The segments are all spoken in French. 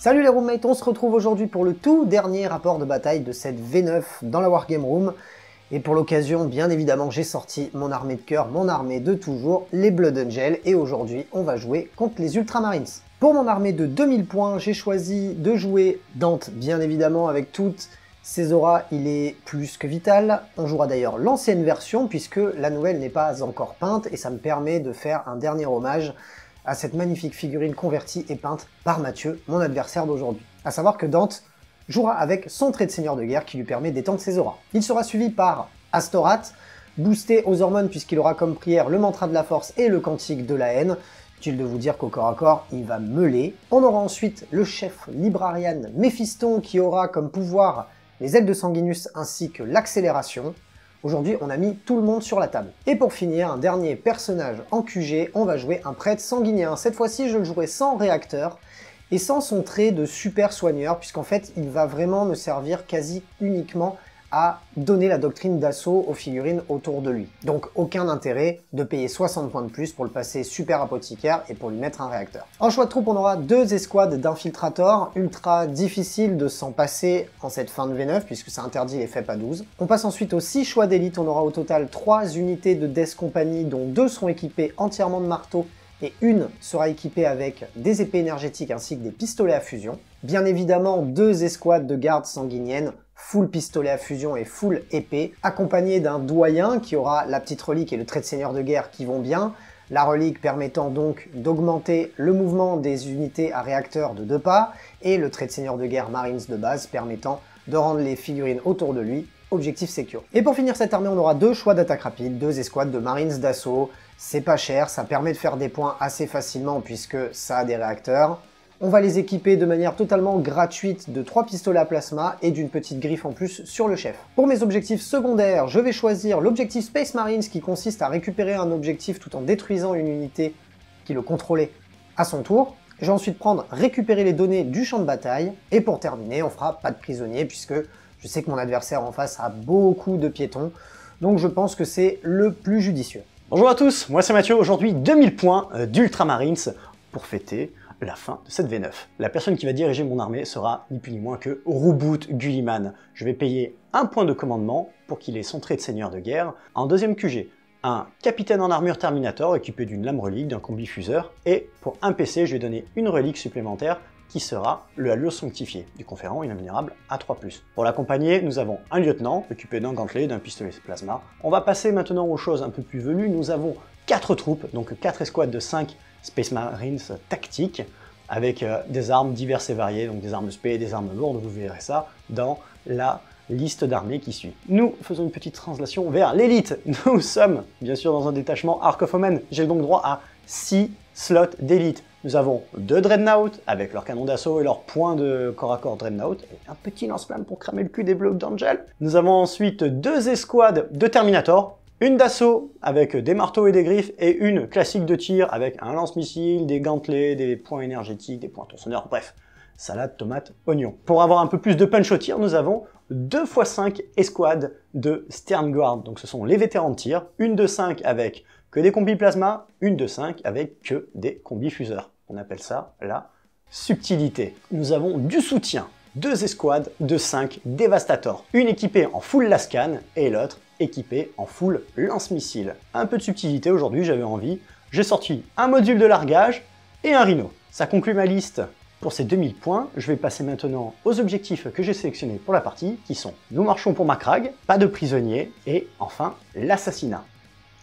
Salut les roommates, on se retrouve aujourd'hui pour le tout dernier rapport de bataille de cette V9 dans la Wargame Room. Et pour l'occasion, bien évidemment, j'ai sorti mon armée de cœur, mon armée de toujours, les Blood Angels, et aujourd'hui, on va jouer contre les Ultramarines. Pour mon armée de 2000 points, j'ai choisi de jouer Dante, bien évidemment, avec toutes ses auras, il est plus que vital. On jouera d'ailleurs l'ancienne version, puisque la nouvelle n'est pas encore peinte, et ça me permet de faire un dernier hommage à cette magnifique figurine convertie et peinte par Mathieu, mon adversaire d'aujourd'hui. A savoir que Dante jouera avec son trait de seigneur de guerre qui lui permet d'étendre ses auras. Il sera suivi par Astorath, boosté aux hormones puisqu'il aura comme prière le mantra de la force et le cantique de la haine. Utile de vous dire qu'au corps à corps, il va meuler. On aura ensuite le chef librarian Méphiston qui aura comme pouvoir les ailes de Sanguinus ainsi que l'accélération. Aujourd'hui, on a mis tout le monde sur la table. Et pour finir, un dernier personnage en QG, on va jouer un prêtre sanguinien. Cette fois-ci, je le jouerai sans réacteur et sans son trait de super soigneur, puisqu'en fait, il va vraiment me servir quasi uniquement à donner la doctrine d'assaut aux figurines autour de lui. Donc aucun intérêt de payer 60 points de plus pour le passer super apothicaire et pour lui mettre un réacteur. En choix de troupe, on aura deux escouades d'infiltrators, ultra difficile de s'en passer en cette fin de V9 puisque ça interdit les FEP à 12. On passe ensuite aux 6 choix d'élite, on aura au total 3 unités de Death Company dont 2 seront équipées entièrement de marteaux et une sera équipée avec des épées énergétiques ainsi que des pistolets à fusion. Bien évidemment, 2 escouades de gardes sanguiniennes, full pistolet à fusion et full épée, accompagné d'un doyen qui aura la petite relique et le trait de seigneur de guerre qui vont bien, la relique permettant donc d'augmenter le mouvement des unités à réacteur de 2 pas, et le trait de seigneur de guerre Marines de base permettant de rendre les figurines autour de lui objectif secure. Et pour finir cette armée, on aura 2 choix d'attaque rapide, 2 escouades de Marines d'assaut, c'est pas cher, ça permet de faire des points assez facilement puisque ça a des réacteurs. On va les équiper de manière totalement gratuite de 3 pistolets à plasma et d'une petite griffe en plus sur le chef. Pour mes objectifs secondaires, je vais choisir l'objectif Space Marines qui consiste à récupérer un objectif tout en détruisant une unité qui le contrôlait à son tour. Je vais ensuite prendre récupérer les données du champ de bataille et pour terminer, on fera pas de prisonniers puisque je sais que mon adversaire en face a beaucoup de piétons, donc je pense que c'est le plus judicieux. Bonjour à tous, moi c'est Mathieu, aujourd'hui 2000 points d'Ultramarines pour fêter la fin de cette V9. La personne qui va diriger mon armée sera ni plus ni moins que Roboute Gulliman. Je vais payer 1 point de commandement pour qu'il ait son trait de seigneur de guerre. En deuxième QG, un capitaine en armure Terminator équipé d'une lame relique, d'un combifuseur, et pour un PC, je vais donner une relique supplémentaire qui sera le Halo sanctifié, du conférant invulnérable à 3+. Pour l'accompagner, nous avons un lieutenant, équipé d'un gantelet, d'un pistolet plasma. On va passer maintenant aux choses un peu plus velues. Nous avons 4 troupes, donc 4 escouades de 5 Space Marines tactiques, avec des armes diverses et variées, donc des armes spé et des armes lourdes, vous verrez ça dans la liste d'armées qui suit. Nous faisons une petite translation vers l'élite. Nous sommes bien sûr dans un détachement Arc of Omen. J'ai donc droit à 6 slots d'élite. Nous avons 2 Dreadnought avec leur canon d'assaut et leur point de corps à corps Dreadnought, et un petit lance-flamme pour cramer le cul des Blood Angels. Nous avons ensuite 2 escouades de Terminator, une d'assaut avec des marteaux et des griffes, et une classique de tir avec un lance-missile, des gantelets, des points énergétiques, des points tronçonneurs, bref, salade, tomate, oignon. Pour avoir un peu plus de punch au tir, nous avons 2 x 5 escouades de Sternguard, donc ce sont les vétérans de tir, une de 5 avec que des combis plasma, une de 5 avec que des combis fuseurs. On appelle ça la subtilité. Nous avons du soutien, 2 escouades de 5 Devastator, une équipée en full lascan et l'autre équipée en full lance-missile. Un peu de subtilité aujourd'hui, j'avais envie. J'ai sorti un module de largage et un rhino. Ça conclut ma liste pour ces 2000 points. Je vais passer maintenant aux objectifs que j'ai sélectionnés pour la partie, qui sont nous marchons pour Macragge, pas de prisonniers et enfin l'assassinat.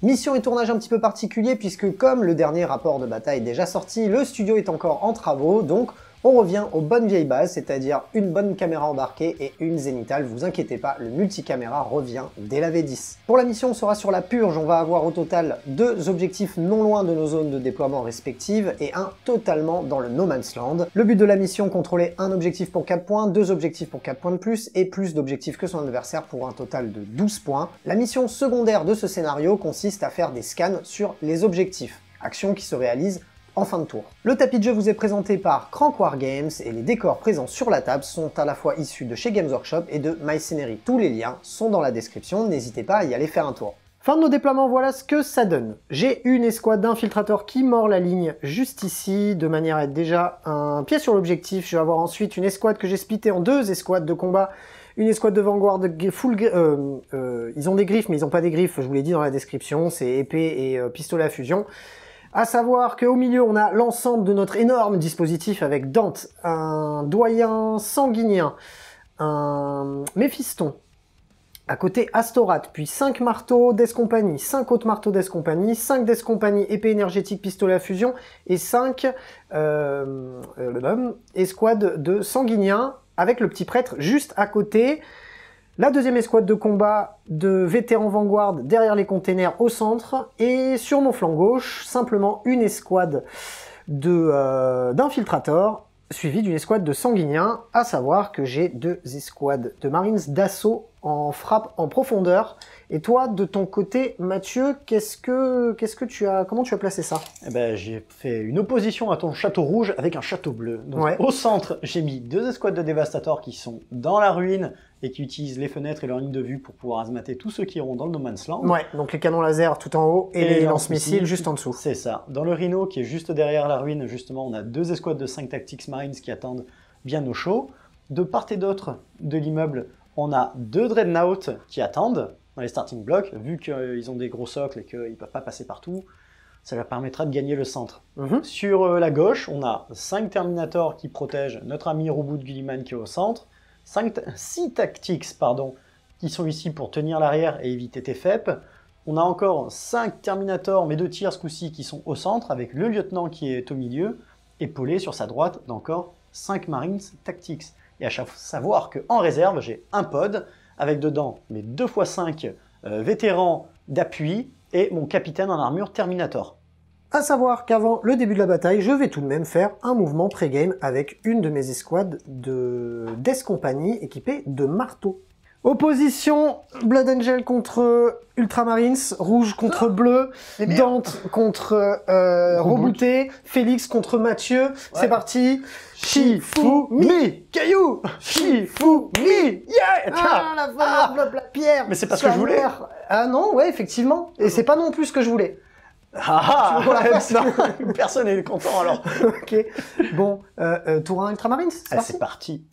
Mission et tournage un petit peu particulier puisque comme le dernier rapport de bataille est déjà sorti, le studio est encore en travaux, donc on revient aux bonnes vieilles bases, c'est-à-dire une bonne caméra embarquée et une zénithale, vous inquiétez pas, le multicaméra revient dès la V10. Pour la mission, on sera sur la purge, on va avoir au total 2 objectifs non loin de nos zones de déploiement respectives et un totalement dans le No Man's Land. Le but de la mission, contrôler un objectif pour 4 points, 2 objectifs pour 4 points de plus et plus d'objectifs que son adversaire pour un total de 12 points. La mission secondaire de ce scénario consiste à faire des scans sur les objectifs, action qui se réalise en fin de tour. Le tapis de jeu vous est présenté par Crank Wargames et les décors présents sur la table sont à la fois issus de chez Games Workshop et de MyScenery. Tous les liens sont dans la description, n'hésitez pas à y aller faire un tour. Fin de nos déploiements, voilà ce que ça donne. J'ai une escouade d'infiltrateurs qui mord la ligne juste ici, de manière à être déjà un pied sur l'objectif. Je vais avoir ensuite une escouade que j'ai splittée en 2 escouades de combat. Une escouade de Vanguard full... ils ont des griffes, mais ils n'ont pas des griffes, je vous l'ai dit dans la description, c'est épée et pistolet à fusion. À savoir qu'au milieu, on a l'ensemble de notre énorme dispositif avec Dante, un doyen sanguinien, un Méphiston, à côté Astorat, puis 5 marteaux d'Escompagnie, 5 autres marteaux d'Escompagnie, 5 d'Escompagnie, épée énergétique, pistolet à fusion, et 5 escouades de sanguiniens, avec le petit prêtre juste à côté. La deuxième escouade de combat de vétérans Vanguard derrière les containers au centre, et sur mon flanc gauche, simplement une escouade d'infiltrateurs, suivie d'une escouade de sanguiniens, à savoir que j'ai 2 escouades de marines d'assaut en frappe en profondeur. Et toi, de ton côté, Mathieu, comment tu as placé ça? Eh ben, j'ai fait une opposition à ton château rouge avec un château bleu. Donc, Ouais. Au centre, j'ai mis 2 escouades de dévastateurs qui sont dans la ruine et qui utilisent les fenêtres et leur ligne de vue pour pouvoir azmater tous ceux qui iront dans le No Man's Land. Ouais, donc les canons laser tout en haut et les lance-missiles juste en dessous. C'est ça. Dans le Rhino, qui est juste derrière la ruine, justement, on a 2 escouades de 5 Tactics Marines qui attendent bien au chaud. De part et d'autre de l'immeuble, on a 2 Dreadnoughts qui attendent dans les starting blocks, vu qu'ils ont des gros socles et qu'ils ne peuvent pas passer partout. Ça leur permettra de gagner le centre. Sur la gauche, on a 5 Terminators qui protègent notre ami Roboute Gulliman qui est au centre, 6 Tactics qui sont ici pour tenir l'arrière et éviter tes FEP. On a encore 5 Terminators, mais 2 tirs ce coup-ci, qui sont au centre, avec le lieutenant qui est au milieu, épaulé sur sa droite d'encore 5 Marines Tactics. Et à savoir qu'en réserve, j'ai un pod, avec dedans mes 2x5 vétérans d'appui et mon capitaine en armure Terminator. À savoir qu'avant le début de la bataille, je vais tout de même faire un mouvement pré-game avec une de mes escouades d'Escompagnie équipée de marteaux. Opposition, Blood Angel contre Ultramarines, rouge contre bleu, Dante contre Robouté, Félix contre Mathieu. Ouais. C'est parti. Shifumi Caillou Shifumi Yeah Ah, la pierre. Mais c'est pas ce que je voulais. Ah non, ouais, effectivement. Et c'est pas non plus ce que je voulais. Ah non, personne n'est content alors. Ok. Bon, tour 1 Ultramarines, c'est parti.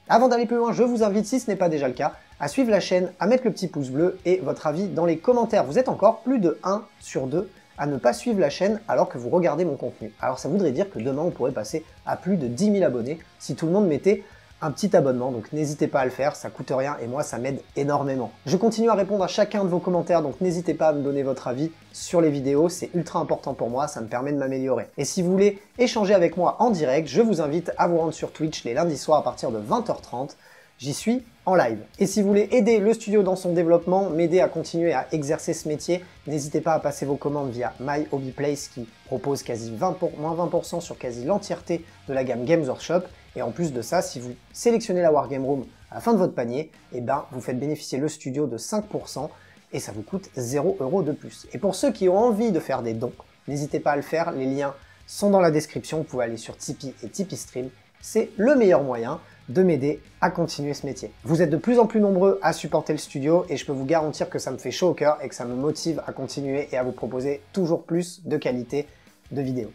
Avant d'aller plus loin, je vous invite, si ce n'est pas déjà le cas, à suivre la chaîne, à mettre le petit pouce bleu et votre avis dans les commentaires. Vous êtes encore plus de 1 sur 2 à ne pas suivre la chaîne alors que vous regardez mon contenu. Alors ça voudrait dire que demain on pourrait passer à plus de 10 000 abonnés si tout le monde mettait un petit abonnement, donc n'hésitez pas à le faire, ça coûte rien et moi ça m'aide énormément. Je continue à répondre à chacun de vos commentaires, donc n'hésitez pas à me donner votre avis sur les vidéos, c'est ultra important pour moi, ça me permet de m'améliorer. Et si vous voulez échanger avec moi en direct, je vous invite à vous rendre sur Twitch les lundis soirs à partir de 20h30, j'y suis en live. Et si vous voulez aider le studio dans son développement, m'aider à continuer à exercer ce métier, n'hésitez pas à passer vos commandes via My Hobby Place qui propose quasi moins 20% sur quasi l'entièreté de la gamme Games Workshop. Et en plus de ça, si vous sélectionnez la Wargame Room à la fin de votre panier, eh ben, vous faites bénéficier le studio de 5% et ça vous coûte 0 € de plus. Et pour ceux qui ont envie de faire des dons, n'hésitez pas à le faire, les liens sont dans la description, vous pouvez aller sur Tipeee et Tipeee Stream, c'est le meilleur moyen de m'aider à continuer ce métier. Vous êtes de plus en plus nombreux à supporter le studio et je peux vous garantir que ça me fait chaud au cœur et que ça me motive à continuer et à vous proposer toujours plus de qualité de vidéos.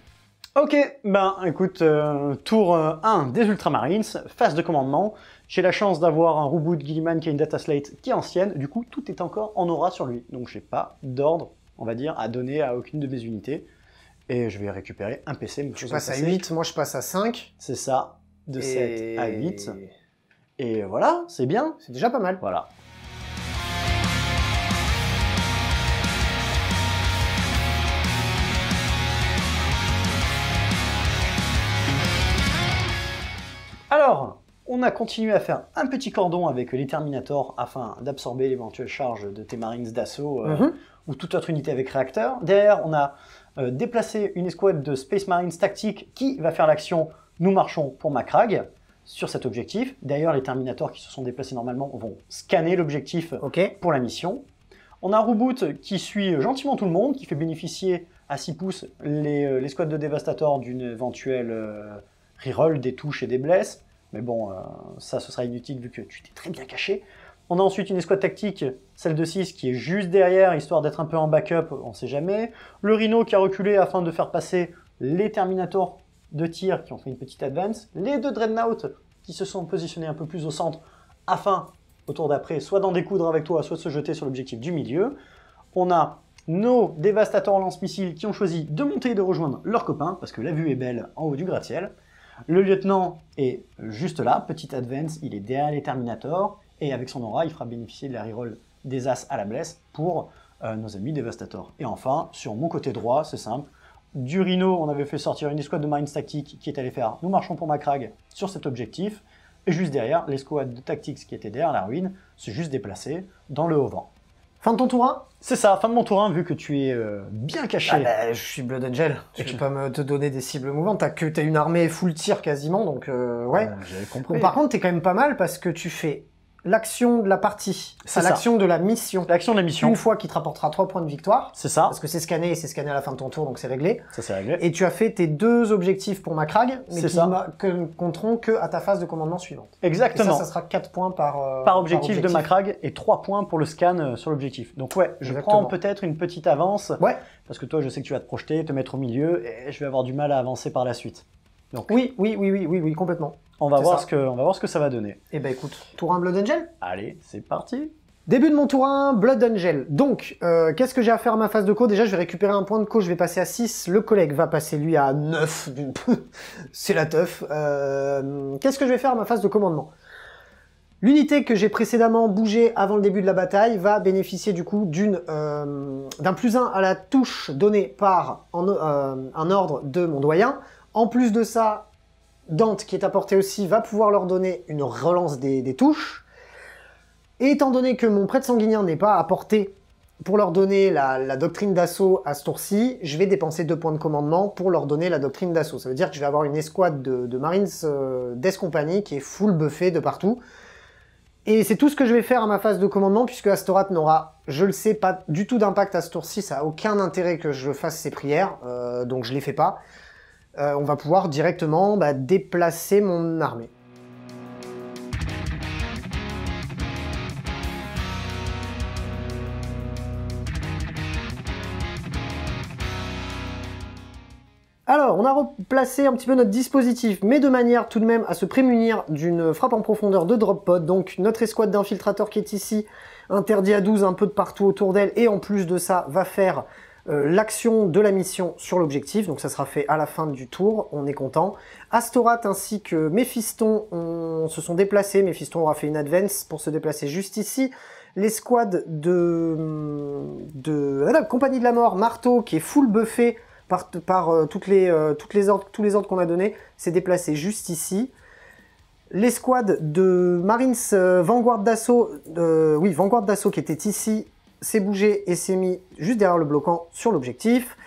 Ok, ben écoute, tour 1 des Ultramarines, phase de commandement. J'ai la chance d'avoir un Roboute Gilliman qui a une data slate qui est ancienne, du coup tout est encore en aura sur lui. Donc j'ai pas d'ordre, on va dire, à donner à aucune de mes unités. Et je vais récupérer un PC. Tu passes à 8, moi je passe à 5. C'est ça, de 7 à 8. Et voilà, c'est bien. C'est déjà pas mal. Voilà. Alors, on a continué à faire un petit cordon avec les Terminators afin d'absorber l'éventuelle charge de tes Marines d'assaut ou toute autre unité avec réacteur. Derrière, on a déplacé une escouade de Space Marines tactiques qui va faire l'action « Nous marchons pour Macragge » sur cet objectif. D'ailleurs, les Terminators qui se sont déplacés normalement vont scanner l'objectif pour la mission. On a un Roboute qui suit gentiment tout le monde, qui fait bénéficier à 6 pouces les squads de Dévastator d'une éventuelle reroll des touches et des blesses. Mais bon, ça ce sera inutile vu que tu t'es très bien caché. On a ensuite une escouade tactique, celle de 6, qui est juste derrière, histoire d'être un peu en backup, on sait jamais. Le Rhino qui a reculé afin de faire passer les Terminators de tir qui ont fait une petite advance. Les 2 Dreadnought qui se sont positionnés un peu plus au centre afin, au tour d'après, soit d'en découdre avec toi, soit de se jeter sur l'objectif du milieu. On a nos dévastateurs lance-missiles qui ont choisi de monter et de rejoindre leurs copains, parce que la vue est belle en haut du gratte-ciel. Le lieutenant est juste là, petite advance, il est derrière les Terminators, et avec son aura, il fera bénéficier de la reroll des As à la blesse pour nos amis dévastateurs. Et enfin, sur mon côté droit, c'est simple, du Rhino, on avait fait sortir une escouade de Marines tactiques qui est allée faire « Nous marchons pour Macragge » sur cet objectif, et juste derrière, l'escouade de Tactics qui était derrière la ruine s'est juste déplacée dans le haut vent. Fin de ton tour 1? C'est ça, fin de mon tour 1, vu que tu es bien caché. Ah bah, je suis Blood Angel, je vais pas te donner des cibles mouvantes, t'as une armée full tir quasiment, donc ouais. J'avais compris. Bon, par contre, t'es quand même pas mal parce que tu fais l'action de la partie, C'est l'action de la mission. L'action de la mission. Une fois qui te rapportera 3 points de victoire, C'est ça. parce que c'est scanné à la fin de ton tour, donc c'est réglé. Ça, c'est réglé. Et tu as fait tes 2 objectifs pour Macragge, mais C'est qui ça. compteront que à ta phase de commandement suivante. Exactement. Et ça sera 4 points par objectif de Macragge et 3 points pour le scan sur l'objectif. Donc ouais, je Exactement. prends peut-être une petite avance, Ouais. parce que toi, je sais que tu vas te projeter, te mettre au milieu, et je vais avoir du mal à avancer par la suite. Donc, Oui, complètement. on va C'est voir ça. on va voir ce que ça va donner. Et ben écoute, tour 1 Blood Angel. Allez, c'est parti. Début de mon tour 1, Blood Angel. Donc, qu'est-ce que j'ai à faire à ma phase de co? Déjà, je vais récupérer un point de co, je vais passer à 6. Le collègue va passer, lui, à 9. C'est la teuf. Qu'est-ce que je vais faire à ma phase de commandement? L'unité que j'ai précédemment bougée avant le début de la bataille va bénéficier du coup d'un +1 à la touche donnée par un ordre de mon doyen. En plus de ça, Dante, qui est apporté aussi, va pouvoir leur donner une relance des touches. Et étant donné que mon prêtre sanguinien n'est pas apporté pour leur donner la doctrine d'assaut à ce tour-ci, je vais dépenser 2 points de commandement pour leur donner la doctrine d'assaut. Ça veut dire que je vais avoir une escouade de Marines Death Company qui est full buffée de partout. Et c'est tout ce que je vais faire à ma phase de commandement, puisque Astorat n'aura, je le sais, pas du tout d'impact à ce tour-ci. Ça n'a aucun intérêt que je fasse ces prières, donc je les fais pas. On va pouvoir directement déplacer mon armée. Alors, on a replacé un petit peu notre dispositif, mais de manière tout de même à se prémunir d'une frappe en profondeur de drop pod. Donc notre escouade d'infiltrateurs qui est ici, interdit à 12 un peu de partout autour d'elle, et en plus de ça, va faire l'action de la mission sur l'objectif, donc ça sera fait à la fin du tour, on est content. Astorat ainsi que Méphiston se sont déplacés, Méphiston aura fait une advance pour se déplacer juste ici. L'escouade de la compagnie de la mort, Marteau, qui est full buffé par tous les ordres qu'on a donnés, s'est déplacé juste ici. L'escouade de Marines Vanguard d'assaut, Vanguard d'assaut qui était ici, s'est bougé et s'est mis juste derrière le bloquant sur l'objectif.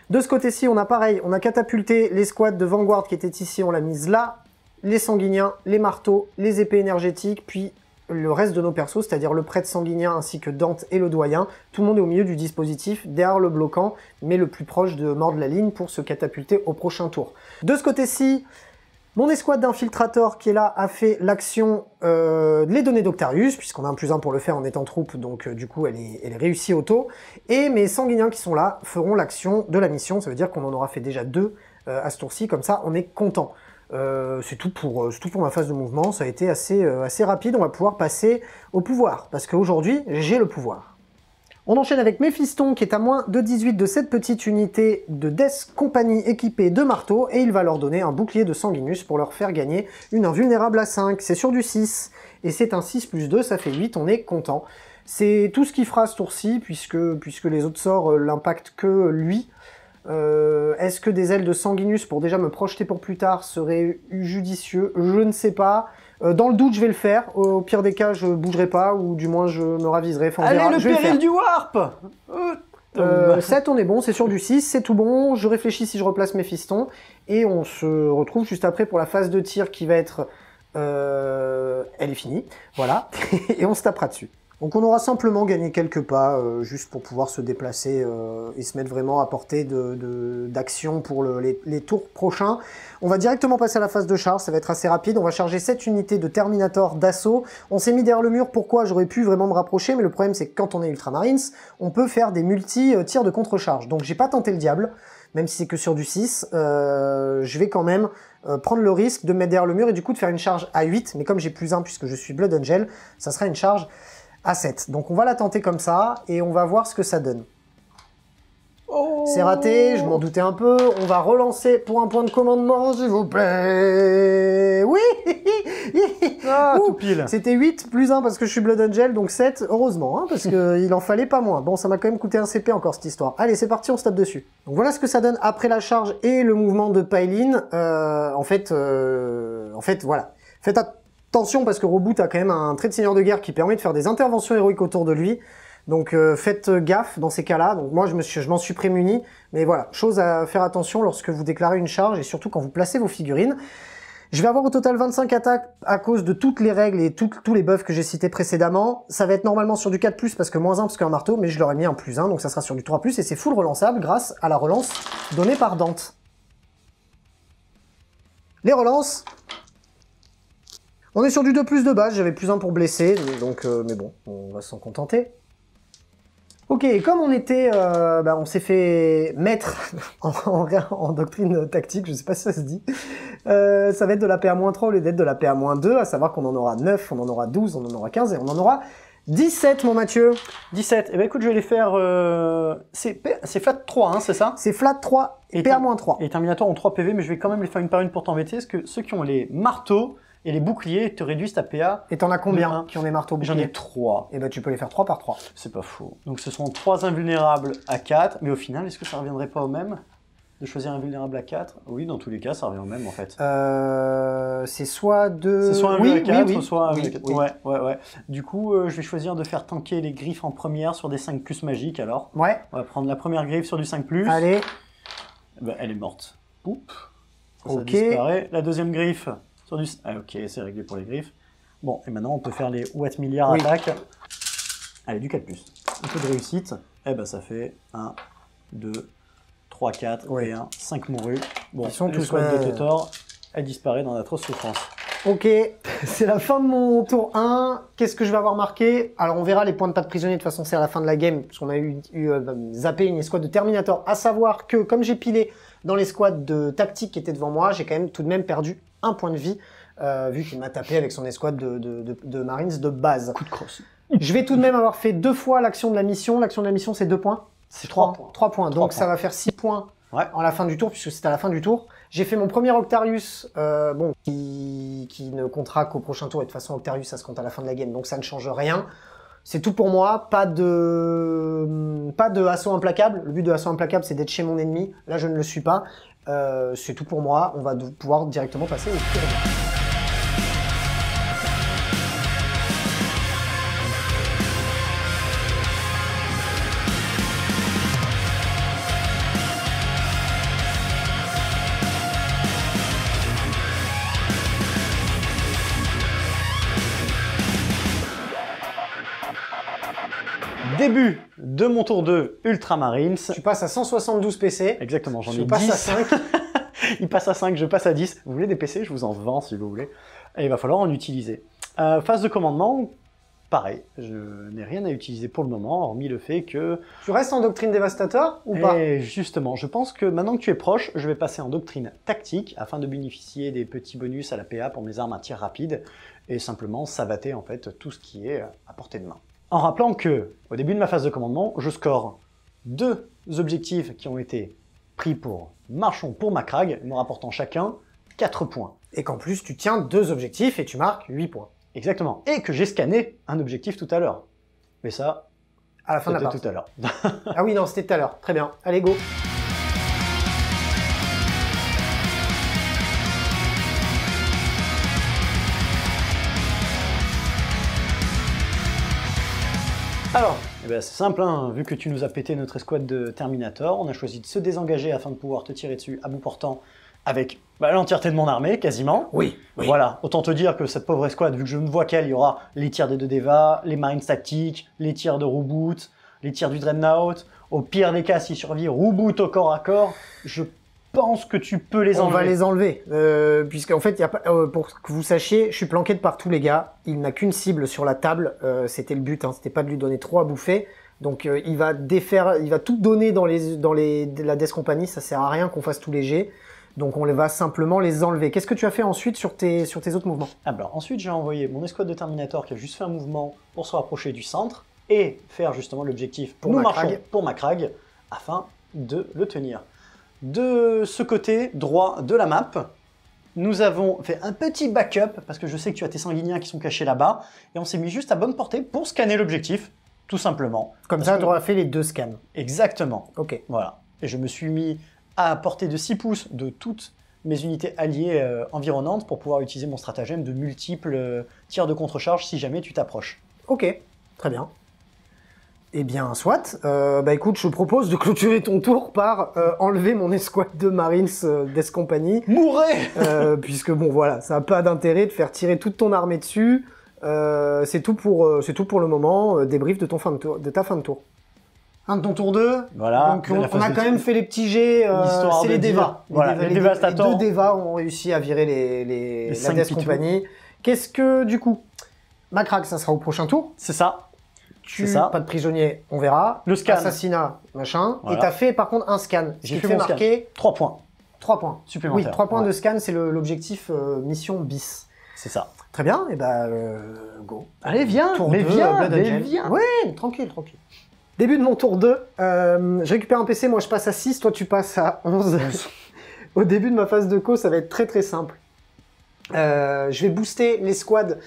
De ce côté-ci, on a pareil, on a catapulté l'escouade de Vanguard qui était ici, on l'a mise là, les sanguiniens, les marteaux, les épées énergétiques, puis le reste de nos persos, c'est-à-dire le prêtre sanguinien ainsi que Dante et le doyen. Tout le monde est au milieu du dispositif, derrière le bloquant, mais le plus proche de mort de la ligne pour se catapulter au prochain tour. De ce côté-ci, mon escouade d'infiltrateurs qui est là a fait l'action de les donner d'Octarius, puisqu'on a un +1 pour le faire en étant troupe, donc du coup elle est réussie auto. Et mes sanguiniens qui sont là feront l'action de la mission, ça veut dire qu'on en aura fait déjà 2 à ce tour-ci, comme ça on est content. C'est tout pour ma phase de mouvement, ça a été assez rapide, on va pouvoir passer au pouvoir, parce qu'aujourd'hui j'ai le pouvoir. On enchaîne avec Méphiston qui est à moins de 18 de cette petite unité de Death Company équipée de marteaux, et il va leur donner un bouclier de Sanguinus pour leur faire gagner une invulnérable à 5. C'est sur du 6, et c'est un 6 + 2, ça fait 8, on est content. C'est tout ce qu'il fera ce tour-ci, puisque les autres sorts l'impactent que lui. Est-ce que des ailes de Sanguinus pour déjà me projeter pour plus tard serait judicieux? Je ne sais pas. Dans le doute, je vais le faire. Au pire des cas, je bougerai pas, ou du moins je me raviserai. Enfin, Allez, verra. le péril du warp 7, on est bon, c'est sur du 6, c'est tout bon. Je réfléchis si je replace mes fistons. Et on se retrouve juste après pour la phase de tir qui va être... elle est finie. Voilà. Et on se tapera dessus. Donc on aura simplement gagné quelques pas, juste pour pouvoir se déplacer et se mettre vraiment à portée d'action pour les tours prochains. On va directement passer à la phase de charge, ça va être assez rapide. On va charger 7 unités de Terminator d'assaut. On s'est mis derrière le mur, pourquoi? J'aurais pu vraiment me rapprocher, mais le problème c'est que quand on est Ultramarines, on peut faire des multi-tirs de contre-charge. Donc j'ai pas tenté le diable, même si c'est que sur du 6. Je vais quand même prendre le risque de me mettre derrière le mur et du coup de faire une charge à 8. Mais comme j'ai plus 1 puisque je suis Blood Angel, ça sera une charge à 7. Donc on va la tenter comme ça, et on va voir ce que ça donne. Oh, c'est raté, je m'en doutais un peu. On va relancer pour un point de commandement, s'il vous plaît. Oui. Ah, tout pile. C'était 8 plus 1 parce que je suis Blood Angel, donc 7, heureusement, hein, parce qu'il en fallait pas moins. Bon, ça m'a quand même coûté un CP encore, cette histoire. Allez, c'est parti, on se tape dessus. Donc voilà ce que ça donne après la charge et le mouvement de Pylin. En fait, voilà. Faites attention parce que Reboot a quand même un trait de seigneur de guerre qui permet de faire des interventions héroïques autour de lui. Donc faites gaffe dans ces cas-là. Donc moi je m'en suis prémuni. Mais voilà, chose à faire attention lorsque vous déclarez une charge et surtout quand vous placez vos figurines. Je vais avoir au total 25 attaques à cause de toutes les règles et tous les buffs que j'ai cités précédemment. Ça va être normalement sur du 4+, parce que moins 1 parce qu'un marteau, mais je leur ai mis un +1, donc ça sera sur du 3+, et c'est full relançable grâce à la relance donnée par Dante. Les relances. On est sur du 2+ de base, j'avais +1 pour blesser, donc mais bon, on va s'en contenter. Ok, et comme on était, on s'est fait mettre en doctrine tactique, je sais pas si ça se dit, ça va être de la PA-3 au lieu d'être de la PA-2, à savoir qu'on en aura 9, on en aura 12, on en aura 15 et on en aura 17, mon Mathieu. 17, eh ben écoute, je vais les faire, c'est flat 3, hein, c'est ça? C'est flat 3 et PA-3. Et Terminator ont 3 PV, mais je vais quand même les faire une par une pour t'embêter, parce que ceux qui ont les marteaux et les boucliers te réduisent ta PA. Et t'en as combien qui ont des marteaux boucliers? J'en ai 3. Et ben tu peux les faire 3 par 3. C'est pas faux. Donc ce seront 3 invulnérables à 4, mais au final, est-ce que ça reviendrait pas au même de choisir un invulnérable à 4? Oui, dans tous les cas, ça revient au même en fait. C'est soit de... C'est soit un à 4, soit un oui, 4. oui. Ouais. Du coup, je vais choisir de faire tanker les griffes en première sur des 5+ magiques alors. Ouais. On va prendre la première griffe sur du 5+. Allez. Ben, elle est morte. Oups. Ça Ok. disparaît. La deuxième griffe sur du... Ah, ok, c'est réglé pour les griffes. Bon, et maintenant on peut faire les Watt milliards attaques. Allez, du 4+. Un peu de réussite. Eh ben ça fait 1, 2, 3, 4 et 1, 5 mourus. Bon, ils sont tous squad de Totor, elle disparaît dans d'atroces souffrances. Ok, c'est la fin de mon tour 1. Qu'est-ce que je vais avoir marqué? Alors on verra les points de pas de prisonnier, de toute façon c'est à la fin de la game, parce qu'on a zappé une escouade de Terminator. À savoir que comme j'ai pilé dans l'escouade de tactique qui était devant moi, j'ai quand même tout de même perdu un point de vie, vu qu'il m'a tapé avec son escouade de Marines de base. Coup de crosse. Je vais tout de même avoir fait 2 fois l'action de la mission. L'action de la mission c'est 2 points. C'est 3 points. 3 points, donc ça va faire 6 points. Ouais. En la fin du tour, puisque c'est à la fin du tour. J'ai fait mon premier Octarius, qui ne comptera qu'au prochain tour, et de toute façon Octarius ça se compte à la fin de la game, donc ça ne change rien. C'est tout pour moi, pas de assaut implacable. Le but de assaut implacable c'est d'être chez mon ennemi, là je ne le suis pas. C'est tout pour moi, on va pouvoir directement passer au tour. Début de mon tour 2 Ultramarines. Tu passes à 172 PC. Exactement, j'en ai 10. Tu passes à 5. Il passe à 5, je passe à 10. Vous voulez des PC? Je vous en vends si vous voulez. Et il va falloir en utiliser. Phase de commandement, pareil. Je n'ai rien à utiliser pour le moment, hormis le fait que... Tu restes en doctrine dévastateur ou pas? Et justement, je pense que maintenant que tu es proche, je vais passer en doctrine tactique afin de bénéficier des petits bonus à la PA pour mes armes à tir rapide et simplement savater en fait tout ce qui est à portée de main. En rappelant que, au début de ma phase de commandement, je score 2 objectifs qui ont été pris pour Marchon pour Macragge, me rapportant chacun 4 points. Et qu'en plus, tu tiens 2 objectifs et tu marques 8 points. Exactement. Et que j'ai scanné un objectif tout à l'heure. Mais ça, à la fin de la partie. Tout à l'heure. Ah oui, non, c'était tout à l'heure. Très bien. Allez, go. Alors, eh ben c'est simple, hein, vu que tu nous as pété notre escouade de Terminator, on a choisi de se désengager afin de pouvoir te tirer dessus à bout portant avec l'entièreté de mon armée, quasiment. Oui, oui. Voilà, autant te dire que cette pauvre escouade, vu que je ne vois qu'elle, il y aura les tirs des 2 Deva, les Marines tactiques, les tirs de Reboot, les tirs du Dreadnought. Au pire des cas, s'il survit, Reboot au corps à corps, je pense que tu peux les enlever. On va les enlever, puisqu'en fait, y a pas, pour que vous sachiez, je suis planqué de partout les gars, il n'a qu'une cible sur la table, c'était le but, hein, c'était pas de lui donner trop à bouffer, donc il va tout donner dans la Death Company, ça sert à rien qu'on fasse tous les jets. Donc on va simplement les enlever. Qu'est-ce que tu as fait ensuite sur tes autres mouvements? Alors ensuite j'ai envoyé mon escouade de Terminator qui a juste fait un mouvement pour se rapprocher du centre et faire justement l'objectif pour ma Krag afin de le tenir. De ce côté droit de la map, nous avons fait un petit backup parce que je sais que tu as tes sanguiniens qui sont cachés là-bas et on s'est mis juste à bonne portée pour scanner l'objectif, tout simplement. Comme ça tu auras fait les 2 scans. Exactement. Ok. Voilà. Et je me suis mis à portée de 6 pouces de toutes mes unités alliées environnantes pour pouvoir utiliser mon stratagème de multiples tirs de contre-charge si jamais tu t'approches. Ok, très bien. Eh bien, soit. Écoute, je propose de clôturer ton tour par enlever mon escouade de Marines Death Company. Mourrez puisque bon, voilà, ça n'a pas d'intérêt de faire tirer toute ton armée dessus. C'est tout pour le moment. Débrief de ta fin de tour. Un de ton tour 2. Voilà. Donc on a quand même fait les petits jets. C'est les Deva. Les Dévastators. Les 2 Deva ont réussi à virer la Death Company. Qu'est-ce que, du coup, ma Krag, ça sera au prochain tour. C'est ça. Pas de prisonnier, on verra. Le scan. Assassinat, machin. Voilà. Et t'as fait par contre un scan. J'ai fait marquer 3 points. 3 points. Supplémentaires. Oui, 3 points de scan, c'est l'objectif mission bis. C'est ça. Très bien, et go. Allez, viens, Tour mais 2, viens, Blood Angel. viens. Ouais, tranquille. Début de mon tour 2, je récupère un PC, moi je passe à 6, toi tu passes à 11. Au début de ma phase de co, ça va être très très simple. Je vais booster l'escouade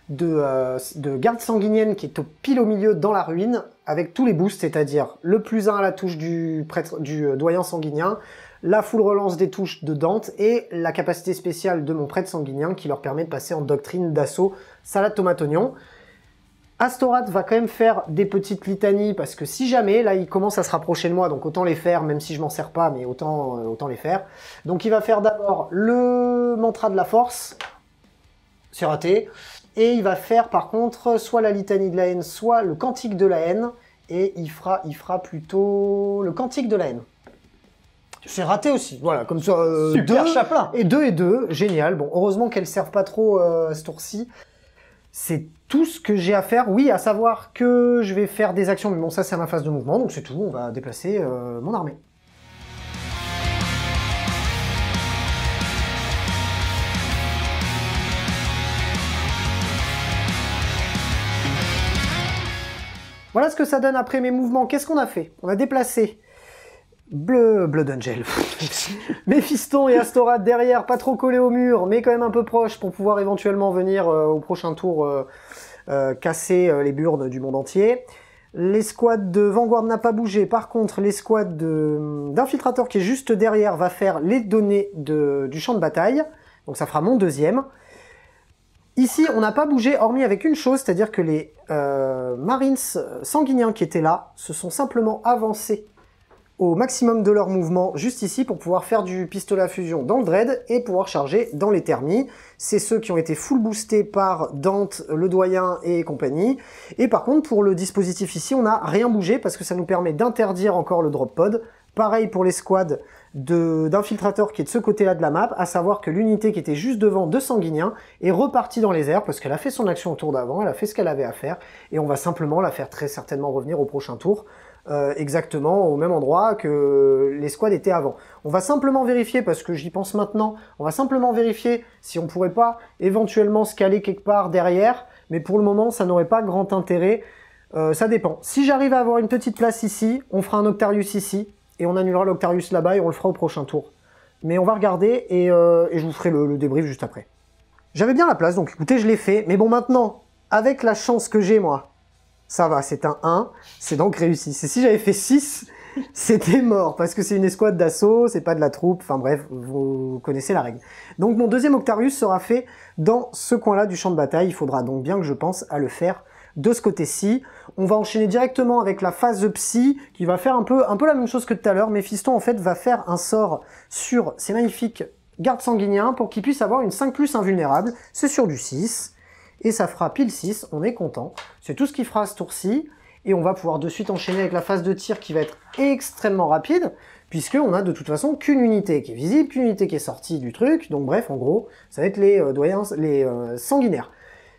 de garde sanguinienne qui est pile au milieu dans la ruine, avec tous les boosts, c'est-à-dire le +1 à la touche du doyen sanguinien, la full relance des touches de Dante et la capacité spéciale de mon prêtre sanguinien qui leur permet de passer en doctrine d'assaut salade tomate oignon. Astorath va quand même faire des petites litanies parce que si jamais, là il commence à se rapprocher de moi, donc autant les faire, même si je m'en sers pas, mais autant les faire. Donc il va faire d'abord le mantra de la force, c'est raté, et il va faire par contre soit la litanie de la haine, soit le cantique de la haine, et il fera plutôt le cantique de la haine. C'est raté aussi, voilà, comme ça. Super chaplain. Et 2, génial. Bon, heureusement qu'elles servent pas trop à ce tour-ci. C'est tout ce que j'ai à faire, oui, à savoir que je vais faire des actions, mais bon, ça c'est à ma phase de mouvement, donc c'est tout, on va déplacer mon armée. Voilà ce que ça donne après mes mouvements. Qu'est-ce qu'on a fait? On a déplacé Blood Angel, Méphiston et Astorath derrière, pas trop collés au mur, mais quand même un peu proches pour pouvoir éventuellement venir au prochain tour casser les burnes du monde entier. L'escouade de Vanguard n'a pas bougé, par contre l'escouade d'infiltrateur qui est juste derrière va faire les données du champ de bataille, donc ça fera mon deuxième. Ici, on n'a pas bougé, hormis avec une chose, c'est-à-dire que les Marines sanguiniens qui étaient là se sont simplement avancés au maximum de leur mouvement juste ici pour pouvoir faire du pistolet à fusion dans le Dread et pouvoir charger dans les thermies. C'est ceux qui ont été full boostés par Dante, le doyen et compagnie. Et par contre, pour le dispositif ici, on n'a rien bougé parce que ça nous permet d'interdire encore le drop pod. Pareil pour l'escouade d'infiltrateurs qui est de ce côté-là de la map, à savoir que l'unité qui était juste devant de sanguiniens est repartie dans les airs parce qu'elle a fait son action au tour d'avant, elle a fait ce qu'elle avait à faire et on va simplement la faire très certainement revenir au prochain tour. Exactement au même endroit que l'escouade était avant. On va simplement vérifier, parce que j'y pense maintenant, on va simplement vérifier si on pourrait pas éventuellement se caler quelque part derrière, mais pour le moment ça n'aurait pas grand intérêt, ça dépend. Si j'arrive à avoir une petite place ici, on fera un Octarius ici, et on annulera l'Octarius là-bas et on le fera au prochain tour. Mais on va regarder et je vous ferai le débrief juste après. J'avais bien la place, donc écoutez, je l'ai fait, mais bon maintenant, avec la chance que j'ai moi, ça va, c'est un 1, c'est donc réussi. Et si j'avais fait 6, c'était mort, parce que c'est une escouade d'assaut, c'est pas de la troupe, enfin bref, vous connaissez la règle. Donc mon deuxième Octarius sera fait dans ce coin-là du champ de bataille, il faudra donc bien que je pense à le faire de ce côté-ci. On va enchaîner directement avec la phase de psy, qui va faire un peu la même chose que tout à l'heure. Méphiston, en fait, va faire un sort sur ces magnifiques garde sanguinien pour qu'il puisse avoir une 5+ invulnérable. C'est sur du 6. Et ça fera pile 6, on est content. C'est tout ce qu'il fera à ce tour-ci. Et on va pouvoir de suite enchaîner avec la phase de tir qui va être extrêmement rapide, puisqu'on a de toute façon qu'une unité qui est visible, qu'une unité qui est sortie du truc. Donc bref, en gros, ça va être les doyens, les sanguinaires.